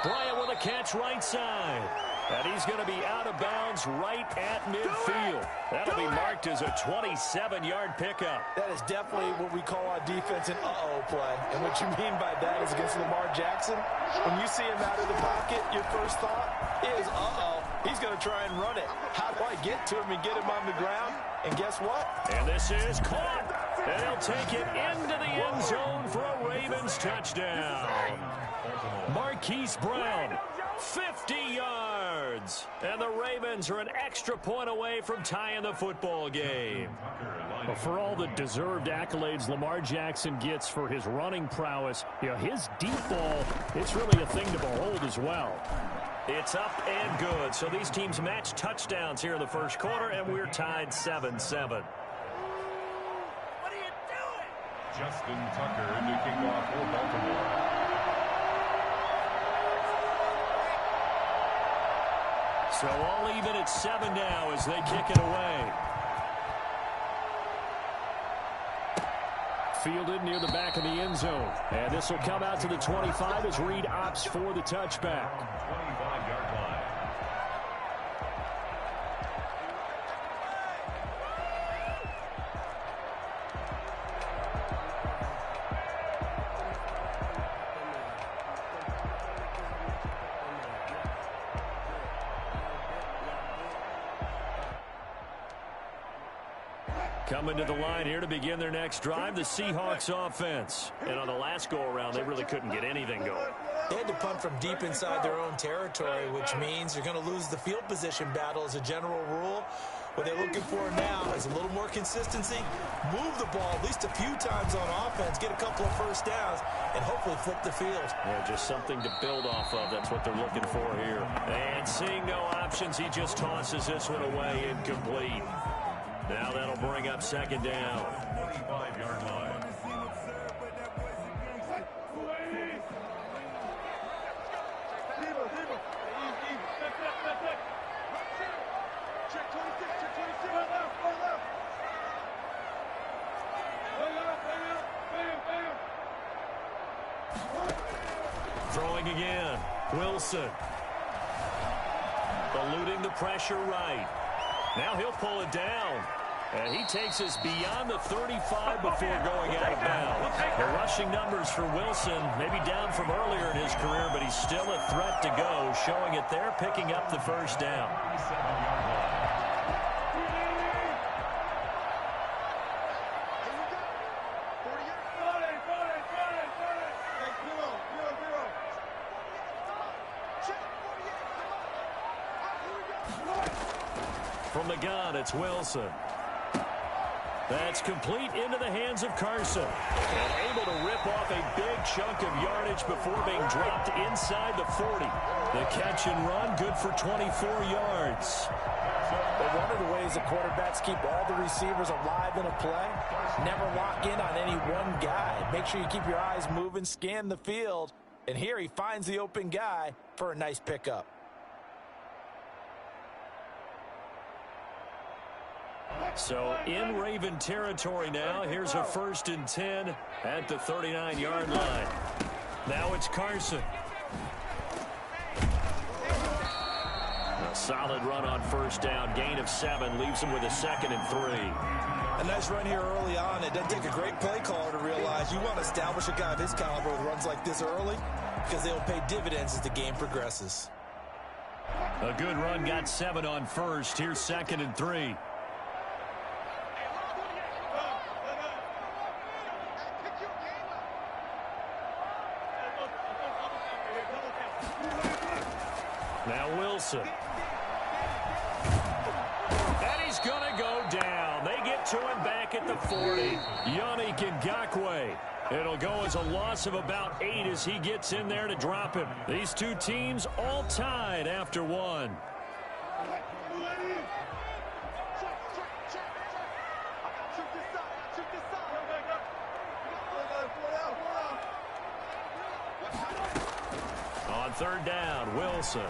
Bryant with a catch right side. And he's going to be out of bounds right at midfield. That'll be marked as a 27-yard pickup. That is definitely what we call on defense an uh-oh play. And what you mean by that is against Lamar Jackson, when you see him out of the pocket, your first thought is, uh-oh, he's going to try and run it. How do I get to him and get him on the ground? And guess what? And this is caught. And he'll take it into the end zone for a Ravens touchdown. Marquise Brown, 50 yards. And the Ravens are an extra point away from tying the football game. Well, for all the deserved accolades Lamar Jackson gets for his running prowess, his deep ball, it's really a thing to behold as well. It's up and good. So these teams match touchdowns here in the first quarter, and we're tied 7-7. Justin Tucker to kick off for Baltimore. So all even at 7 now as they kick it away. Fielded near the back of the end zone. And this will come out to the 25 as Reed opts for the touchback. 25-yard line. Coming to the line here to begin their next drive, the Seahawks offense. And on the last go-around, they really couldn't get anything going. They had to punt from deep inside their own territory, which means you're going to lose the field position battle as a general rule. What they're looking for now is a little more consistency, move the ball at least a few times on offense, get a couple of first downs, and hopefully flip the field. Yeah, just something to build off of. That's what they're looking for here. And seeing no options, he just tosses this one away incomplete. Now that'll bring up second down. 25-yard line. Throwing again. Wilson. Eluding the pressure right. Now he'll pull it down. And he takes us beyond the 35 before going out of bounds. The rushing numbers for Wilson maybe down from earlier in his career, but he's still a threat to go, showing it there, picking up the first down. From the gun, it's Wilson. That's complete into the hands of Carson. And able to rip off a big chunk of yardage before being dropped inside the 40. The catch and run, good for 24 yards. But one of the ways the quarterbacks keep all the receivers alive in a play, never lock in on any one guy. Make sure you keep your eyes moving, scan the field. And here he finds the open guy for a nice pickup. So in Raven territory now. Here's a 1st and 10 at the 39-yard line. Now it's Carson. A solid run on first down. Gain of 7 leaves him with a 2nd and 3. A nice run here early on. It doesn't take a great play caller to realize you want to establish a guy of his caliber with runs like this early because they'll pay dividends as the game progresses. A good run, got 7 on first. Here's 2nd and 3. Now Wilson. And he's going to go down. They get to him back at the 40. Yannick Ngakoue. It'll go as a loss of about 8 as he gets in there to drop him. These two teams all tied after 1. On 3rd down, Wilson.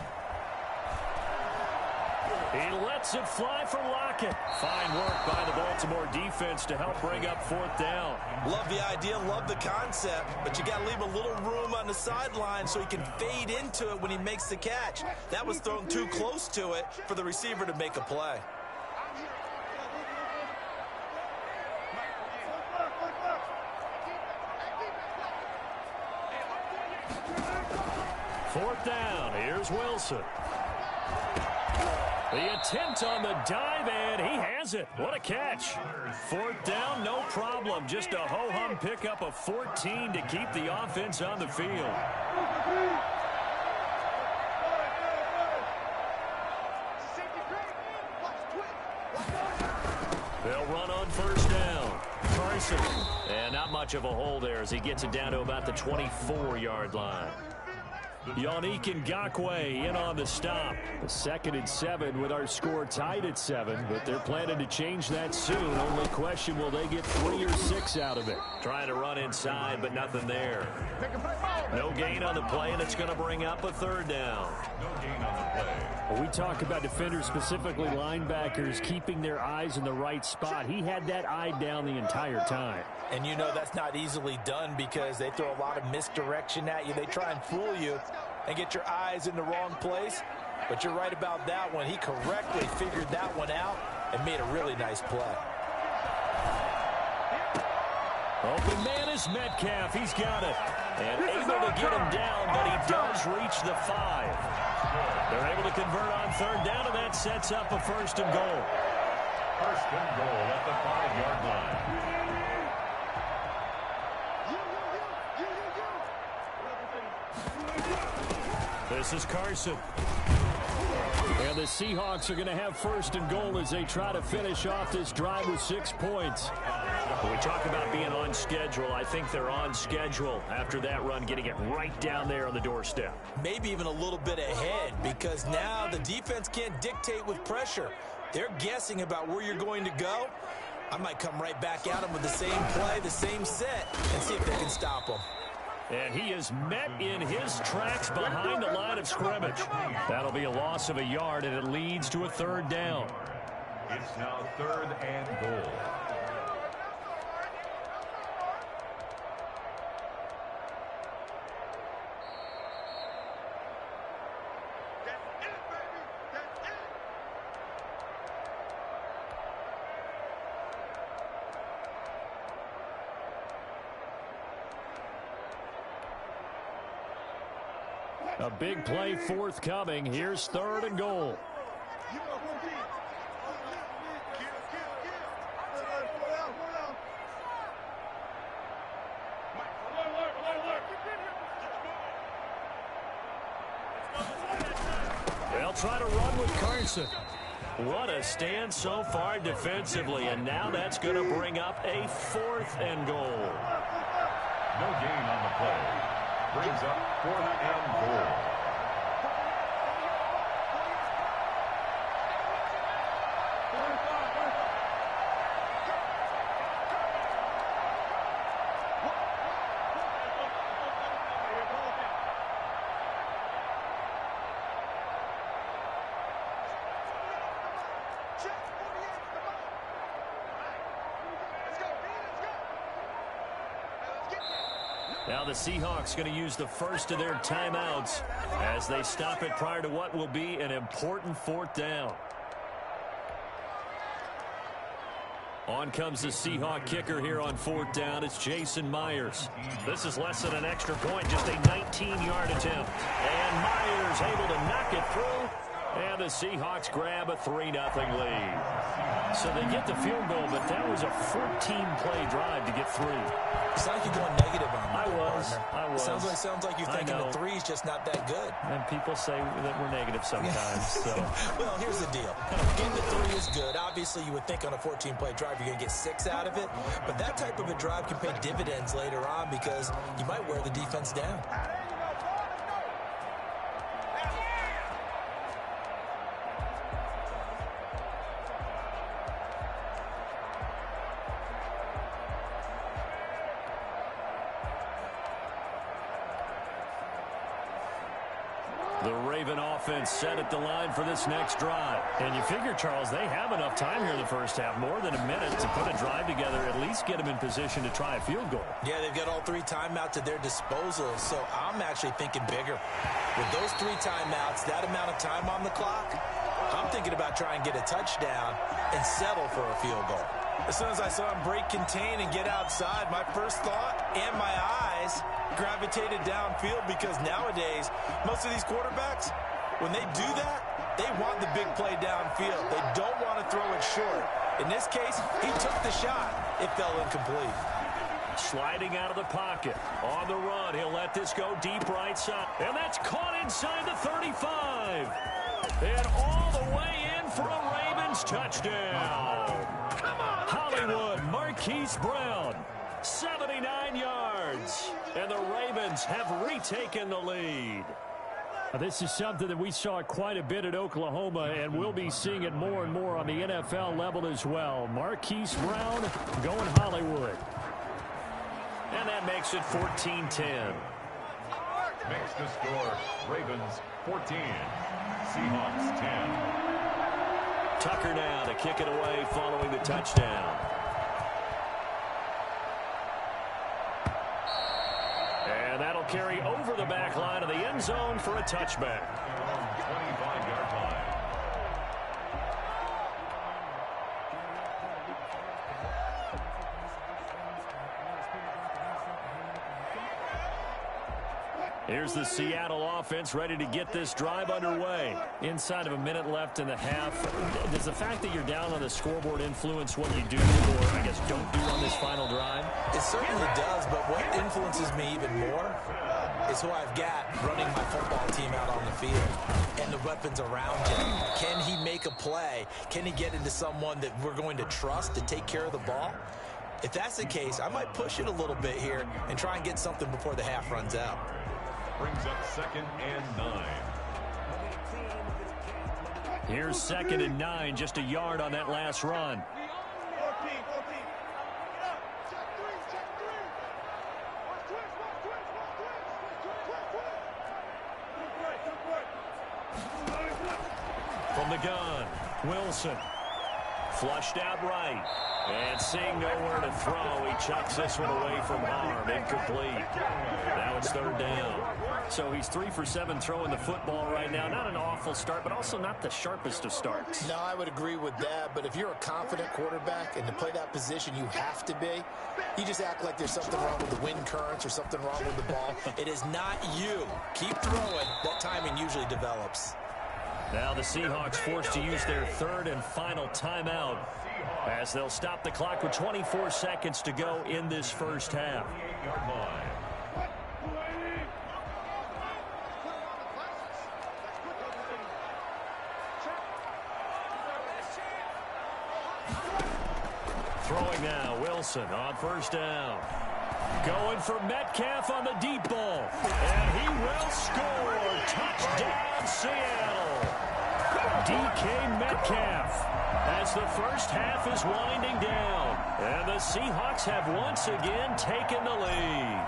He lets it fly for Lockett. Fine work by the Baltimore defense to help bring up 4th down. Love the idea, love the concept, but you got to leave a little room on the sideline so he can fade into it when he makes the catch. That was thrown too close to it for the receiver to make a play. Fourth down, here's Wilson. The attempt on the dive, and he has it. What a catch. 4th down, no problem. Just a ho-hum pickup of 14 to keep the offense on the field. They'll run on 1st down. Carson. And not much of a hole there as he gets it down to about the 24-yard line. Yannick Ngakoue in on the stop. A 2nd and 7 with our score tied at 7, but they're planning to change that soon. Only question, will they get 3 or 6 out of it? Trying to run inside, but nothing there. No gain on the play, and it's going to bring up a 3rd down. No gain on the play. Well, we talk about defenders, specifically linebackers, keeping their eyes in the right spot. He had that eye down the entire time. And you know that's not easily done because they throw a lot of misdirection at you. They try and fool you and get your eyes in the wrong place. But you're right about that one. He correctly figured that one out and made a really nice play. Open man is Metcalf. He's got it. And able to get him down, but he does reach the 5. They're able to convert on 3rd down, and that sets up a 1st and goal. 1st and goal at the 5-yard line. This is Carson. And And the Seahawks are going to have first and goal as they try to finish off this drive with 6 points. When we talk about being on schedule, I think they're on schedule after that run, getting it right down there on the doorstep. Maybe even a little bit ahead, because now the defense can't dictate with pressure. They're guessing about where you're going to go. I might come right back at them with the same play, the same set, and see if they can stop them. And he is met in his tracks behind the line of scrimmage. That'll be a loss of a yard, and it leads to a 3rd down. It's now 3rd and goal. A big play forthcoming. Here's 3rd and goal. They'll try to run with Carson. What a stand so far defensively, and now that's going to bring up a 4th and goal. No gain on the play. Brings up 4th and goal. Now the Seahawks going to use the first of their timeouts as they stop it prior to what will be an important 4th down. On comes the Seahawk kicker here on 4th down. It's Jason Myers. This is less than an extra point, just a 19-yard attempt. And Myers able to knock it through. And the Seahawks grab a 3-0 lead. So they get the field goal, but that was a 14-play drive to get 3. It's like you're going negative on me. I was. Sounds like you're thinking the 3's just not that good. And people say that we're negative sometimes. So. Well, here's the deal. Getting the 3 is good. Obviously, you would think on a 14-play drive you're going to get 6 out of it. But that type of a drive can pay dividends later on because you might wear the defense down. The Raven offense set at the line for this next drive. And you figure, Charles, they have enough time here in the first half, more than a minute, to put a drive together, at least get them in position to try a field goal. Yeah, they've got all 3 timeouts at their disposal, so I'm actually thinking bigger. With those 3 timeouts, that amount of time on the clock, I'm thinking about trying to get a touchdown and settle for a field goal. As soon as I saw him break contain and get outside, my first thought and my eyes gravitated downfield because nowadays, most of these quarterbacks, when they do that, they want the big play downfield. They don't want to throw it short. In this case, he took the shot. It fell incomplete. Sliding out of the pocket. On the run, he'll let this go deep right side. And that's caught inside the 35. And all the way in for a Ravens touchdown. Hollywood, Marquise Brown, 79 yards. And the Ravens have retaken the lead. This is something that we saw quite a bit at Oklahoma, and we'll be seeing it more and more on the NFL level as well. Marquise Brown going Hollywood. And that makes it 14-10. Makes the score Ravens 14, Seahawks 10. Tucker now to kick it away following the touchdown. And that'll carry over the back line of the end zone for a touchback. 25-yard line. Here's the Seattle offense ready to get this drive underway. Inside of a minute left in the half. Does the fact that you're down on the scoreboard influence what you do, or I guess don't do on this final drive? It certainly does, but what influences me even more is who I've got running my football team out on the field and the weapons around him. Can he make a play? Can he get into someone that we're going to trust to take care of the ball? If that's the case, I might push it a little bit here and try and get something before the half runs out. Brings up 2nd and 9. Here's 2nd and 9, just a yard on that last run. From the gun, Wilson. Flushed out right. And seeing nowhere to throw, he chucks this one away from harm. Incomplete. Now it's 3rd down. So he's 3 for 7 throwing the football right now. Not an awful start, but also not the sharpest of starts. No, I would agree with that. But if you're a confident quarterback and to play that position you have to be, you just act like there's something wrong with the wind currents or something wrong with the ball. It is not you. Keep throwing. That timing usually develops. Now the Seahawks forced to use their 3rd and final timeout as they'll stop the clock with 24 seconds to go in this first half. Throwing now, Wilson on 1st down. Going for Metcalf on the deep ball. And he will score. Touchdown, Seattle. DK Metcalf as the first half is winding down. And the Seahawks have once again taken the lead.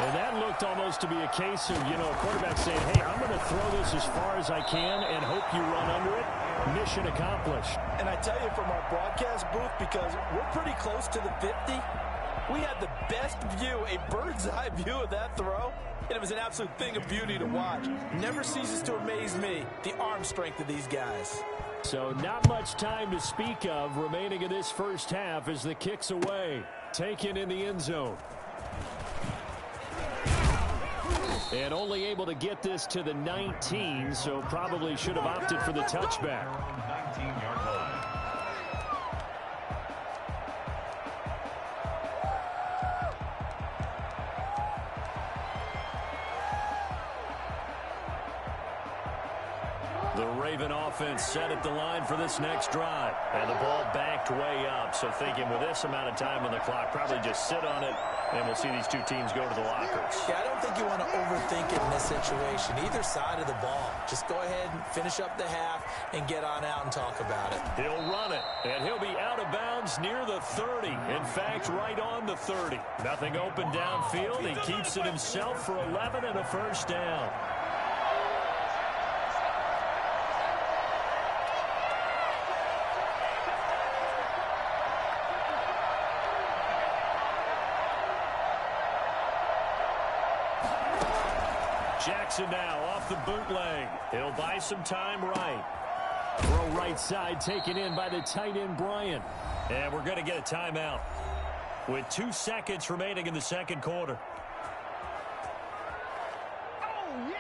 And that looked almost to be a case of, a quarterback saying, hey, I'm going to throw this as far as I can and hope you run under it. Mission accomplished. And I tell you from our broadcast booth, because we're pretty close to the 50, we had the best view, a bird's eye view of that throw. And it was an absolute thing of beauty to watch. Never ceases to amaze me, the arm strength of these guys. So not much time to speak of remaining in this first half as the kick's away. Taken in the end zone. And only able to get this to the 19, so probably should have opted for the touchback. 19-yard line. The Raven offense set at the line for this next drive. And the ball backed way up. So thinking with this amount of time on the clock, probably just sit on it, and we'll see these two teams go to the lockers. Yeah, I don't think you want to overthink it in this situation. Either side of the ball. Just go ahead and finish up the half and get on out and talk about it. He'll run it, and he'll be out of bounds near the 30. In fact, right on the 30. Nothing open downfield. He keeps it himself for 11 and a first down. Jackson now off the bootleg. He'll buy some time right. Throw right side taken in by the tight end Bryant. And we're going to get a timeout with 2 seconds remaining in the second quarter. Oh, yeah.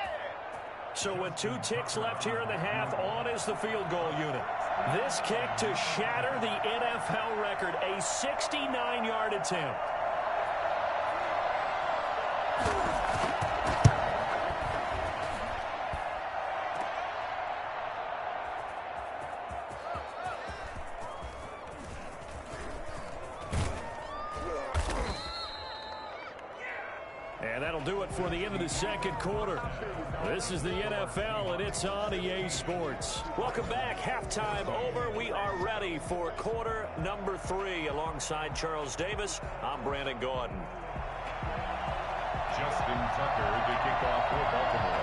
So with 2 ticks left here in the half, on is the field goal unit. This kick to shatter the NFL record, a 69-yard attempt. And that'll do it for the end of the second quarter. This is the NFL, and it's on EA Sports. Welcome back. Halftime over. We are ready for quarter number 3. Alongside Charles Davis, I'm Brandon Gordon. Justin Tucker to kick off for Baltimore.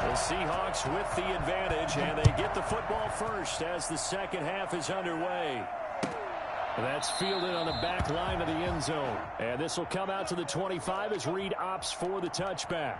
The Seahawks with the advantage, and they get the football first as the second half is underway. That's fielded on the back line of the end zone. And this will come out to the 25 as Reed opts for the touchback.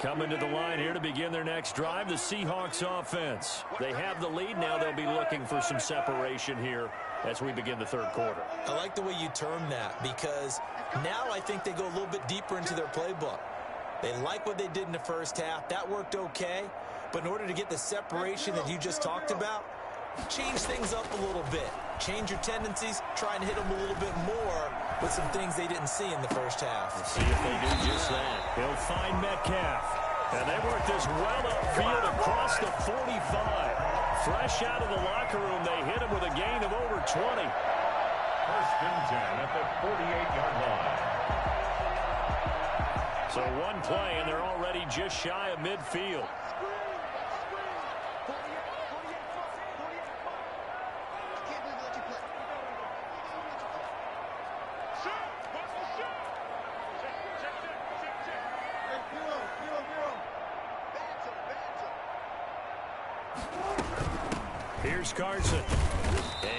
Coming to the line here to begin their next drive, the Seahawks offense. They have the lead now. They'll be looking for some separation here as we begin the third quarter. I like the way you term that, because now I think they go a little bit deeper into their playbook. They like what they did in the first half. That worked okay. But in order to get the separation that you just talked about, change things up a little bit. Change your tendencies, try and hit them a little bit more with some things they didn't see in the first half. Let's see if they do just that. He'll find Metcalf. And they work this well upfield across the 45. Fresh out of the locker room, they hit him with a gain of over 20. First and 10 at the 48-yard line. So one play, and they're already just shy of midfield. Here's Carson.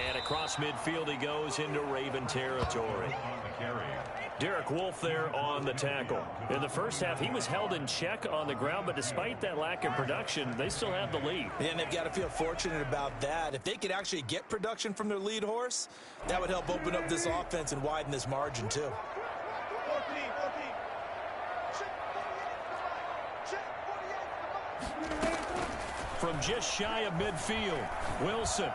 And across midfield he goes into Raven territory. Derek Wolfe there on the tackle. In the first half, he was held in check on the ground, but despite that lack of production, they still have the lead. And they've got to feel fortunate about that. If they could actually get production from their lead horse, that would help open up this offense and widen this margin too. From just shy of midfield, Wilson.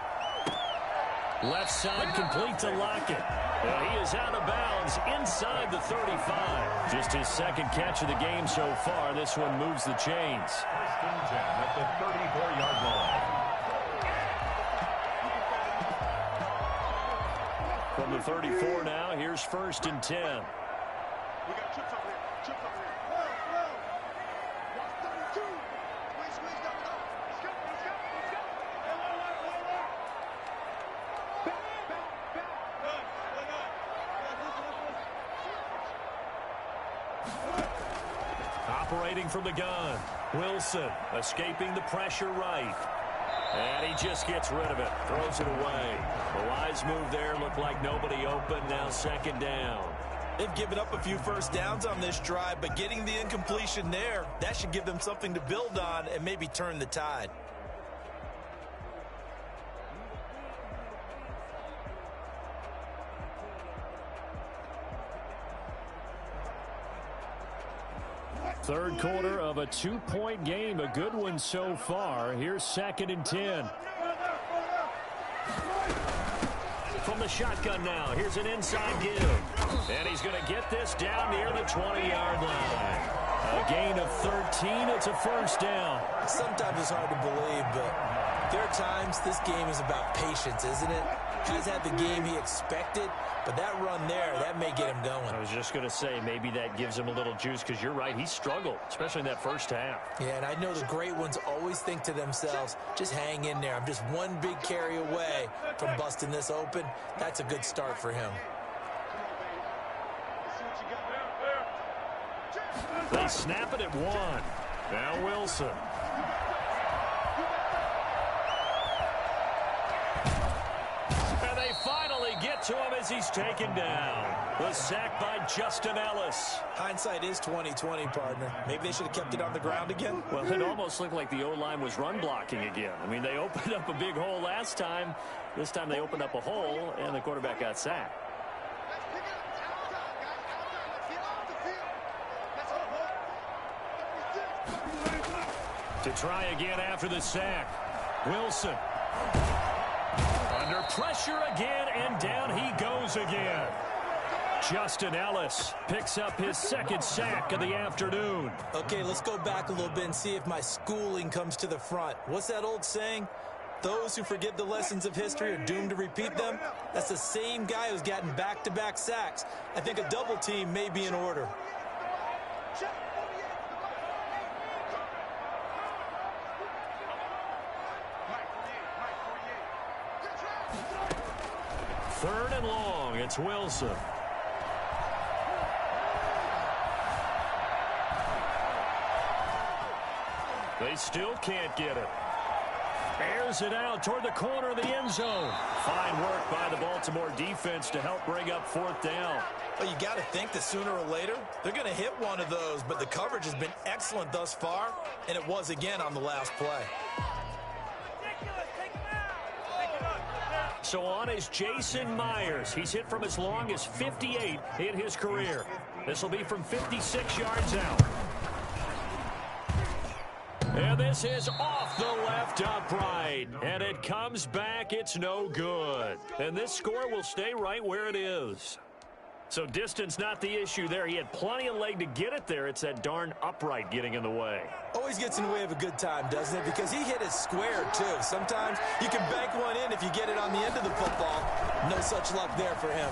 Left side complete to Lockett. And he is out of bounds inside the 35. Just his second catch of the game so far. This one moves the chains. First and 10 at the 34-yard line. From the 34 now, here's first and 10. We got chips over here. Chips over here. Operating from the gun. Wilson escaping the pressure right. And he just gets rid of it. Throws it away. A wise move there. Looked like nobody open. Now second down. They've given up a few first downs on this drive, but getting the incompletion there, that should give them something to build on and maybe turn the tide. Third quarter of a two-point game. A good one so far. Here's second and 10. From the shotgun now. Here's an inside give. And he's going to get this down near the 20-yard line. A gain of 13. It's a first down. Sometimes it's hard to believe, but there are times this game is about patience, isn't it? He's had the game he expected, but that run there, that may get him going. I was just going to say, maybe that gives him a little juice, because you're right, he struggled, especially in that first half. Yeah, and I know the great ones always think to themselves, just hang in there. I'm just one big carry away from busting this open. That's a good start for him. They snap it at one. Now Wilson. And they finally get to him as he's taken down. The sack by Justin Ellis. Hindsight is 20/20, partner. Maybe they should have kept it on the ground again. Well, it almost looked like the O-line was run blocking again. I mean, they opened up a big hole last time. This time they opened up a hole, and the quarterback got sacked. To try again after the sack. Wilson. Under pressure again, and down he goes again. Justin Ellis picks up his second sack of the afternoon. Okay, let's go back a little bit and see if my schooling comes to the front. What's that old saying? Those who forget the lessons of history are doomed to repeat them. That's the same guy who's gotten back-to-back sacks. I think a double team may be in order. Third and long, it's Wilson. They still can't get it. Airs it out toward the corner of the end zone. Fine work by the Baltimore defense to help bring up 4th down. Well, you got to think that sooner or later they're going to hit one of those, but the coverage has been excellent thus far, and it was again on the last play. So on is Jason Myers. He's hit from as long as 58 in his career. This will be from 56 yards out. And this is off the left upright. And it comes back. It's no good. And this score will stay right where it is. So distance not the issue there. He had plenty of leg to get it there. It's that darn upright getting in the way. Always gets in the way of a good time, doesn't it? Because he hit it square, too. Sometimes you can bank one in if you get it on the end of the football. No such luck there for him.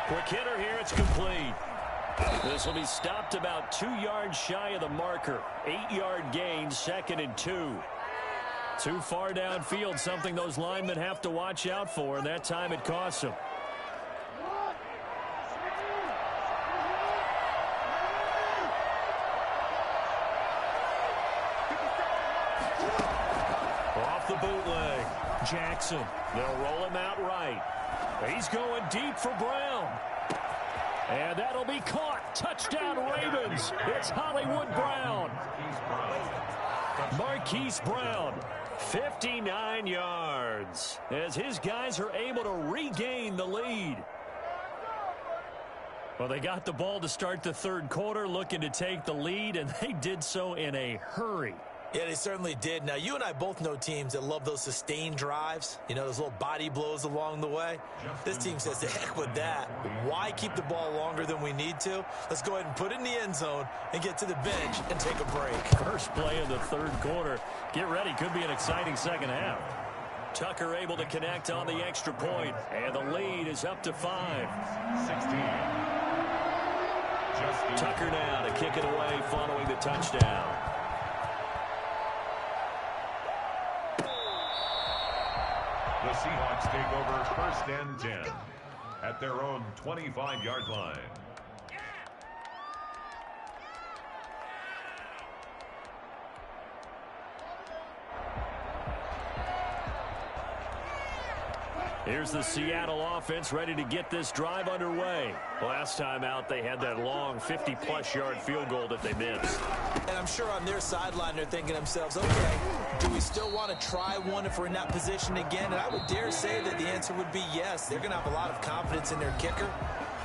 Quick hitter here. It's complete. This will be stopped about 2 yards shy of the marker. 8-yard gain, 2nd and 2. Too far downfield, something those linemen have to watch out for, and that time it costs them. Off the bootleg. Jackson. They'll roll him out right. He's going deep for Brown. And that'll be caught. Touchdown, Ravens. It's Hollywood Brown. Marquise Brown, 59 yards, as his guys are able to regain the lead. Well, they got the ball to start the 3rd quarter, looking to take the lead, and they did so in a hurry. Yeah, they certainly did. Now, you and I both know teams that love those sustained drives, you know, those little body blows along the way. This team says, the heck with that. Why keep the ball longer than we need to? Let's go ahead and put it in the end zone and get to the bench and take a break. First play of the 3rd quarter. Get ready. Could be an exciting second half. Tucker able to connect on the extra point, and the lead is up to 5. 16. Tucker now to kick it away following the touchdown. The Seahawks take over 1st and 10 at their own 25-yard line. Here's the Seattle offense ready to get this drive underway. Last time out, they had that long 50-plus yard field goal that they missed. And I'm sure on their sideline they're thinking to themselves, okay, do we still want to try one if we're in that position again? And I would dare say that the answer would be yes. They're going to have a lot of confidence in their kicker.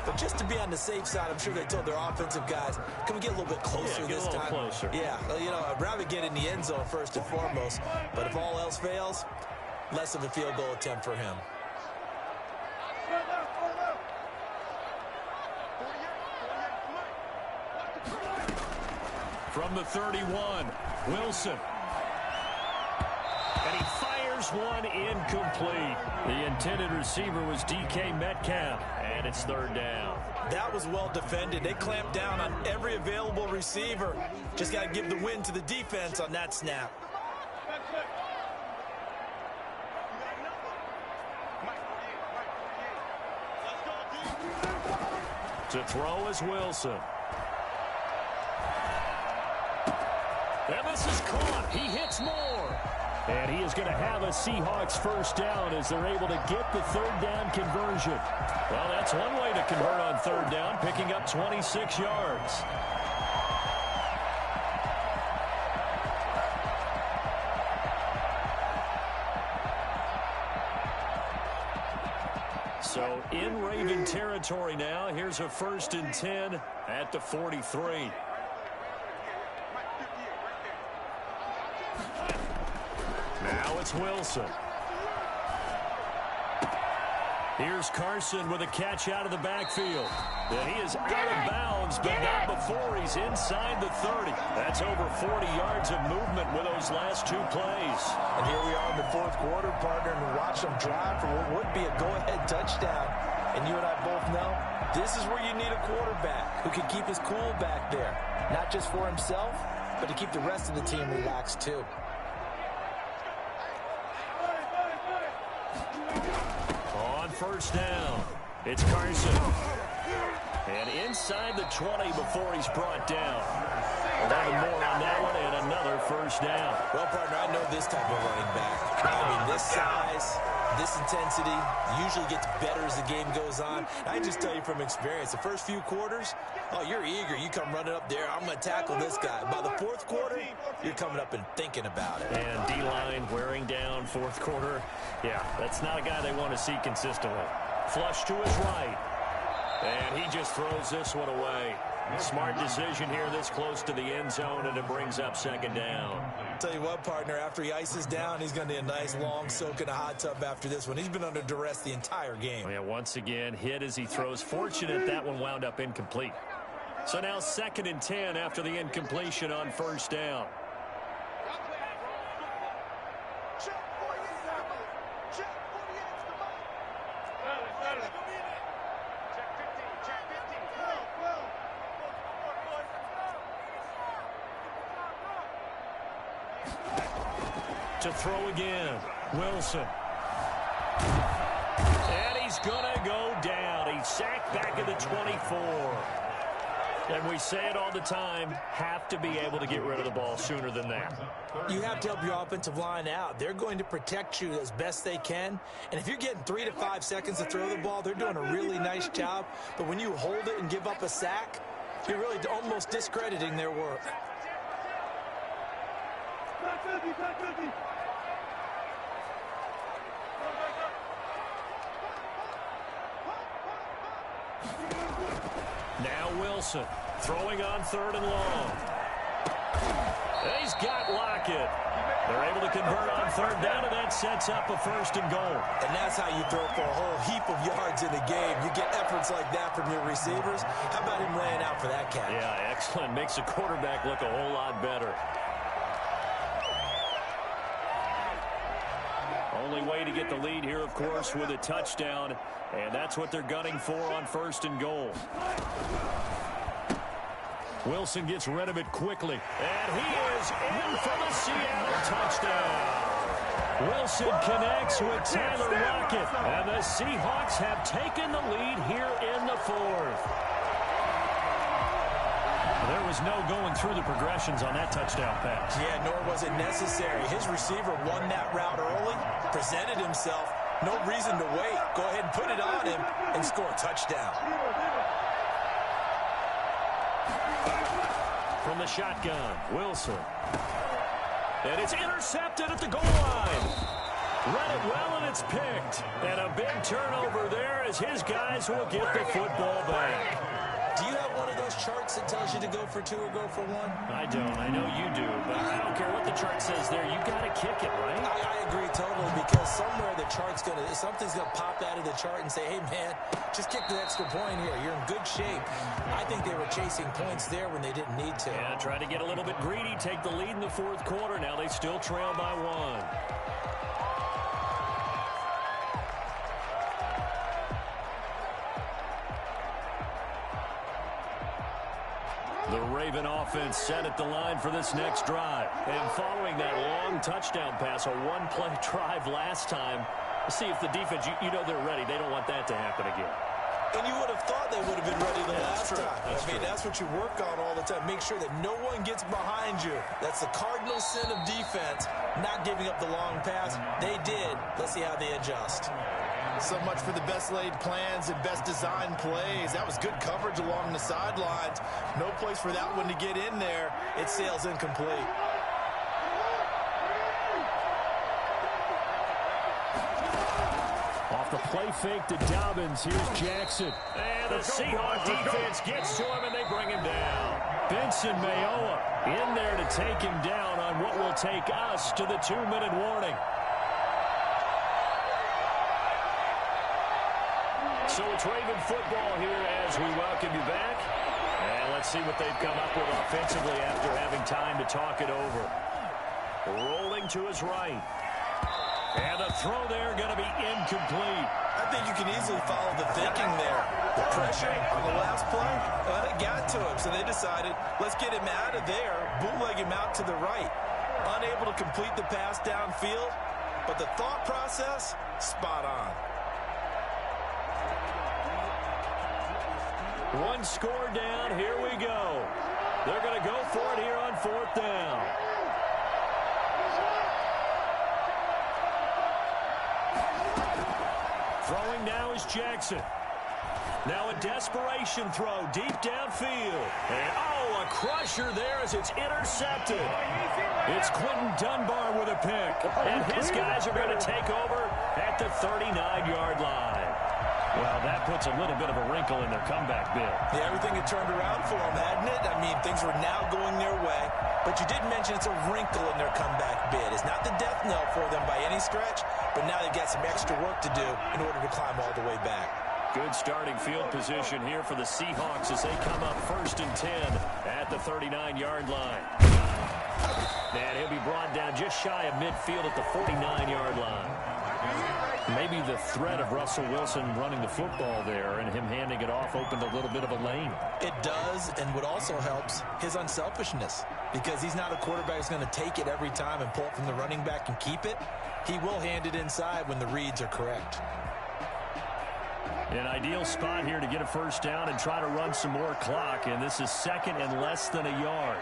But just to be on the safe side, I'm sure they told their offensive guys, can we get a little bit closer this time? Closer. Yeah, you know, I'd rather get in the end zone first and foremost. But if all else fails, less of a field goal attempt for him. From the 31, Wilson. And he fires one incomplete. The intended receiver was DK Metcalf, and it's 3rd down. That was well defended. They clamped down on every available receiver. Just got to give the win to the defense on that snap. To throw is Wilson. And this is caught. He hits more. And he is going to have a Seahawks 1st down as they're able to get the 3rd down conversion. Well, that's one way to convert on 3rd down, picking up 26 yards. So in Raven territory now. Here's a 1st and 10 at the 43. Now it's Wilson. Here's Carson with a catch out of the backfield. And he is out of bounds, but not before he's inside the 30. That's over 40 yards of movement with those last 2 plays. And here we are in the 4th quarter, partner, and watch them drive for what would be a go-ahead touchdown. And you and I both know this is where you need a quarterback who can keep his cool back there. Not just for himself, but to keep the rest of the team relaxed too. On 1st down, it's Carson. And inside the 20 before he's brought down. 11 more on that one and another first down. Well, partner, I know this type of running back. I mean, this size, this intensity usually gets better as the game goes on. I just tell you from experience, the first few quarters, oh, you're eager. You come running up there, I'm going to tackle this guy. By the fourth quarter, you're coming up and thinking about it. And D-line wearing down fourth quarter. Yeah, that's not a guy they want to see consistently. Flush to his right. And he just throws this one away. Smart decision here this close to the end zone, and it brings up second down. Tell you what, partner, after he ices down, he's going to need a nice long soak in a hot tub after this one. He's been under duress the entire game. Oh, yeah, once again, hit as he throws. Fortunate that one wound up incomplete. So now 2nd and 10 after the incompletion on first down. To throw again, Wilson. And he's going to go down. He's sacked back at the 24. And we say it all the time, have to be able to get rid of the ball sooner than that. You have to help your offensive line out. They're going to protect you as best they can. And if you're getting 3 to 5 seconds to throw the ball, they're doing a really nice job. But when you hold it and give up a sack, you're really almost discrediting their work. Now Wilson throwing on 3rd and long. He's got Lockett. They're able to convert on 3rd down, and that sets up a 1st and goal. And that's how you throw for a whole heap of yards in a game. You get efforts like that from your receivers. How about him laying out for that catch? Yeah, excellent. Makes the quarterback look a whole lot better. Only way to get the lead here, of course, with a touchdown. And that's what they're gunning for on 1st and goal. Wilson gets rid of it quickly. And he is in for the Seattle touchdown. Wilson connects with Tyler Lockett. And the Seahawks have taken the lead here in the 4th. There was no going through the progressions on that touchdown pass. Yeah, nor was it necessary. His receiver won that route early, presented himself. No reason to wait. Go ahead and put it on him and score a touchdown. From the shotgun, Wilson. And it's intercepted at the goal line. Read it well, and it's picked. And a big turnover there as his guys will get the football back. Do you have one of those charts that tells you to go for 2 or go for 1? I don't. I know you do. But I don't care what the chart says there. You got to kick it, right? I agree totally, because somewhere the chart's going to, something's going to pop out of the chart and say, hey, man, just kick the extra point here. You're in good shape. I think they were chasing points there when they didn't need to. Yeah, try to get a little bit greedy, take the lead in the 4th quarter. Now they still trail by 1. The Raven offense set at the line for this next drive. And following that long touchdown pass, a one-play drive last time, see if the defense, you know they're ready. They don't want that to happen again. And you would have thought they would have been ready the last time. That's what you work on all the time. Make sure that no one gets behind you. That's the cardinal sin of defense, not giving up the long pass. They did. Let's see how they adjust. So much for the best laid plans and best designed plays. That was good coverage along the sidelines. No place for that one to get in there. It sails incomplete. Off the play fake to Dobbins. Here's Jackson. And the Seahawks defense gets to him, and they bring him down. Benson Mayoa in there to take him down on what will take us to the 2-minute warning. So it's Raven football here as we welcome you back. And let's see what they've come up with offensively after having time to talk it over. Rolling to his right. And the throw there going to be incomplete. I think you can easily follow the thinking there. The pressure on the last play, it got to him. So they decided, let's get him out of there, bootleg him out to the right. Unable to complete the pass downfield, but the thought process, spot on. One score down. Here we go. They're going to go for it here on 4th down. Throwing now is Jackson. Now a desperation throw deep downfield. And, oh, a crusher there as it's intercepted. It's Quentin Dunbar with a pick. And his guys are going to take over at the 39-yard line. Well, that puts a little bit of a wrinkle in their comeback bid. Yeah, everything had turned around for them, hadn't it? I mean, things were now going their way. But you did mention it's a wrinkle in their comeback bid. It's not the death knell for them by any stretch, but now they've got some extra work to do in order to climb all the way back. Good starting field position here for the Seahawks as they come up 1st and 10 at the 39-yard line. And he'll be brought down just shy of midfield at the 49-yard line. Maybe the threat of Russell Wilson running the football there and him handing it off opened a little bit of a lane. It does, and what also helps, his unselfishness. Because he's not a quarterback who's going to take it every time and pull it from the running back and keep it. He will hand it inside when the reads are correct. An ideal spot here to get a 1st down and try to run some more clock, and this is 2nd and less than a yard.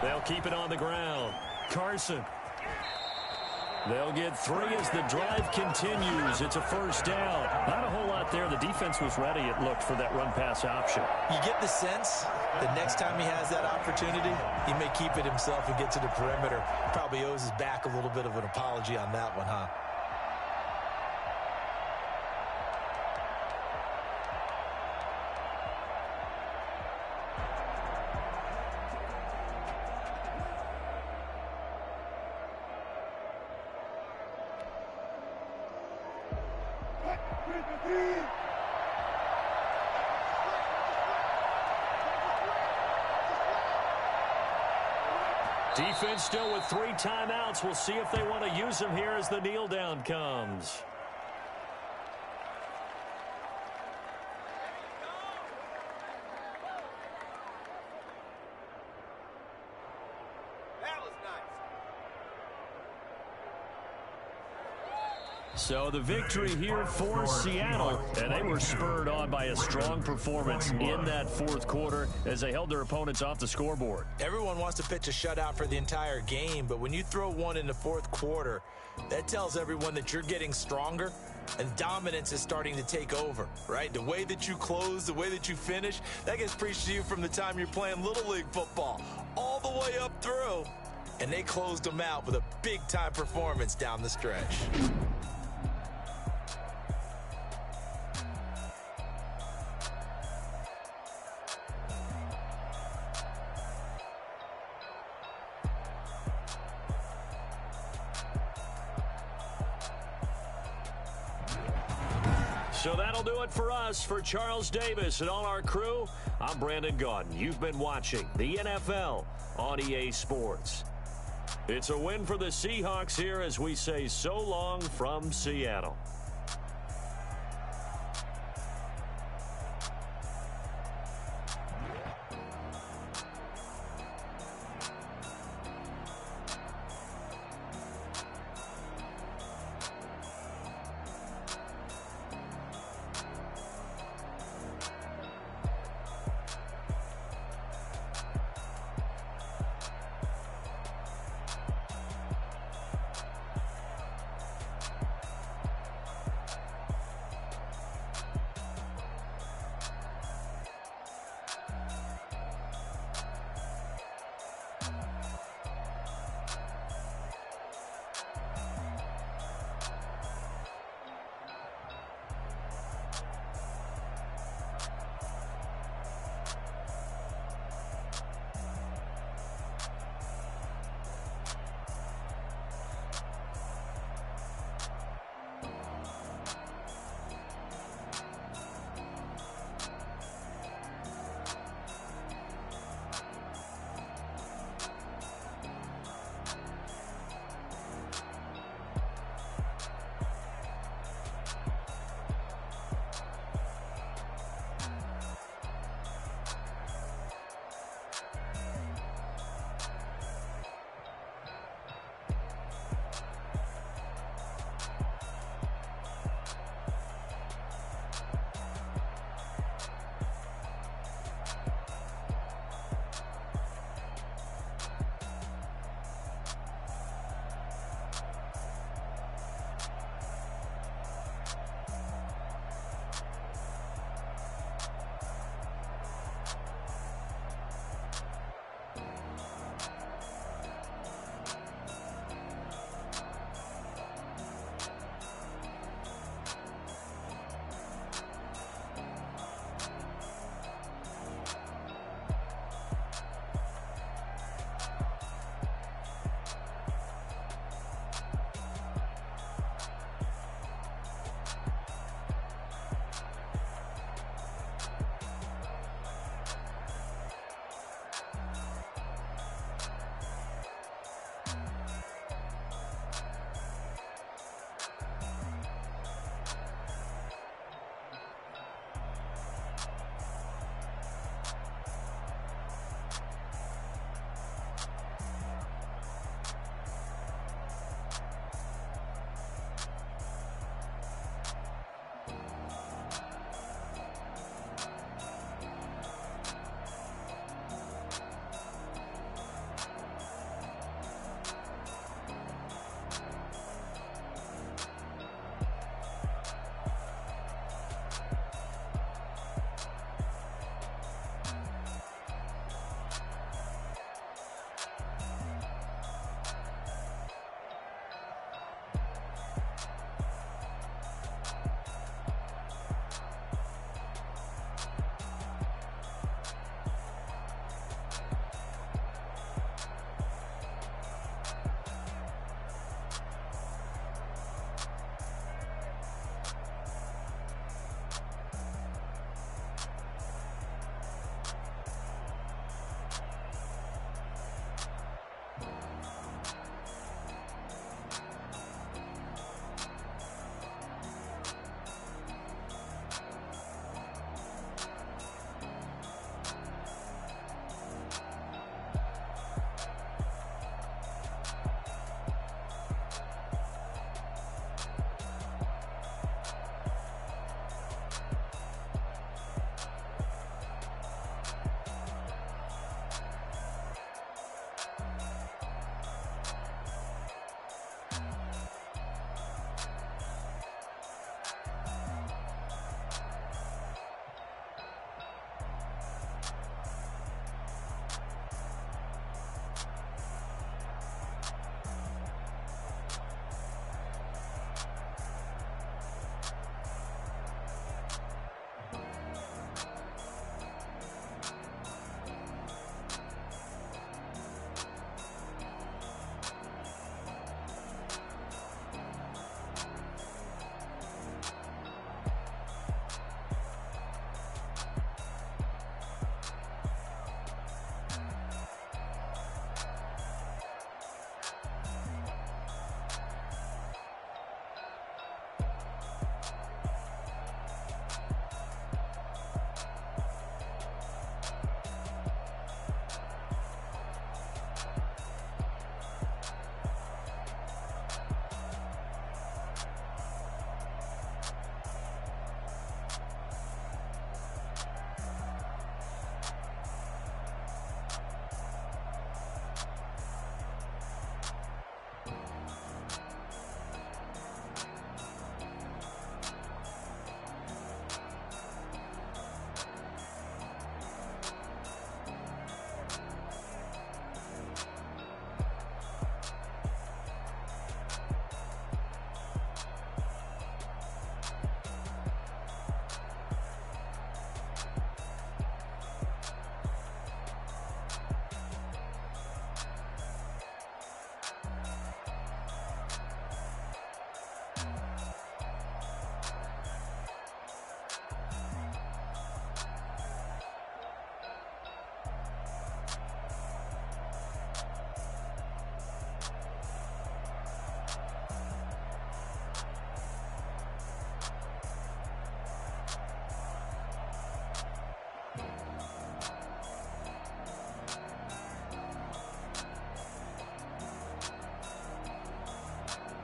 They'll keep it on the ground. Carson. They'll get 3 as the drive continues. It's a 1st down. Not a whole lot there. The defense was ready, it looked, for that run-pass option. You get the sense that next time he has that opportunity, he may keep it himself and get to the perimeter. Probably owes his back a little bit of an apology on that one, huh? Defense still with 3 timeouts. We'll see if they want to use them here as the kneel down comes. So the victory here for Seattle, and they were spurred on by a strong performance in that 4th quarter as they held their opponents off the scoreboard. Everyone wants to pitch a shutout for the entire game, but when you throw one in the 4th quarter, that tells everyone that you're getting stronger and dominance is starting to take over, right? The way that you close, the way that you finish, that gets preached to you from the time you're playing Little League football all the way up through. And they closed them out with a big-time performance down the stretch. So that'll do it for us. For Charles Davis and all our crew, I'm Brandon Gaudin. You've been watching the NFL on EA Sports. It's a win for the Seahawks here as we say so long from Seattle.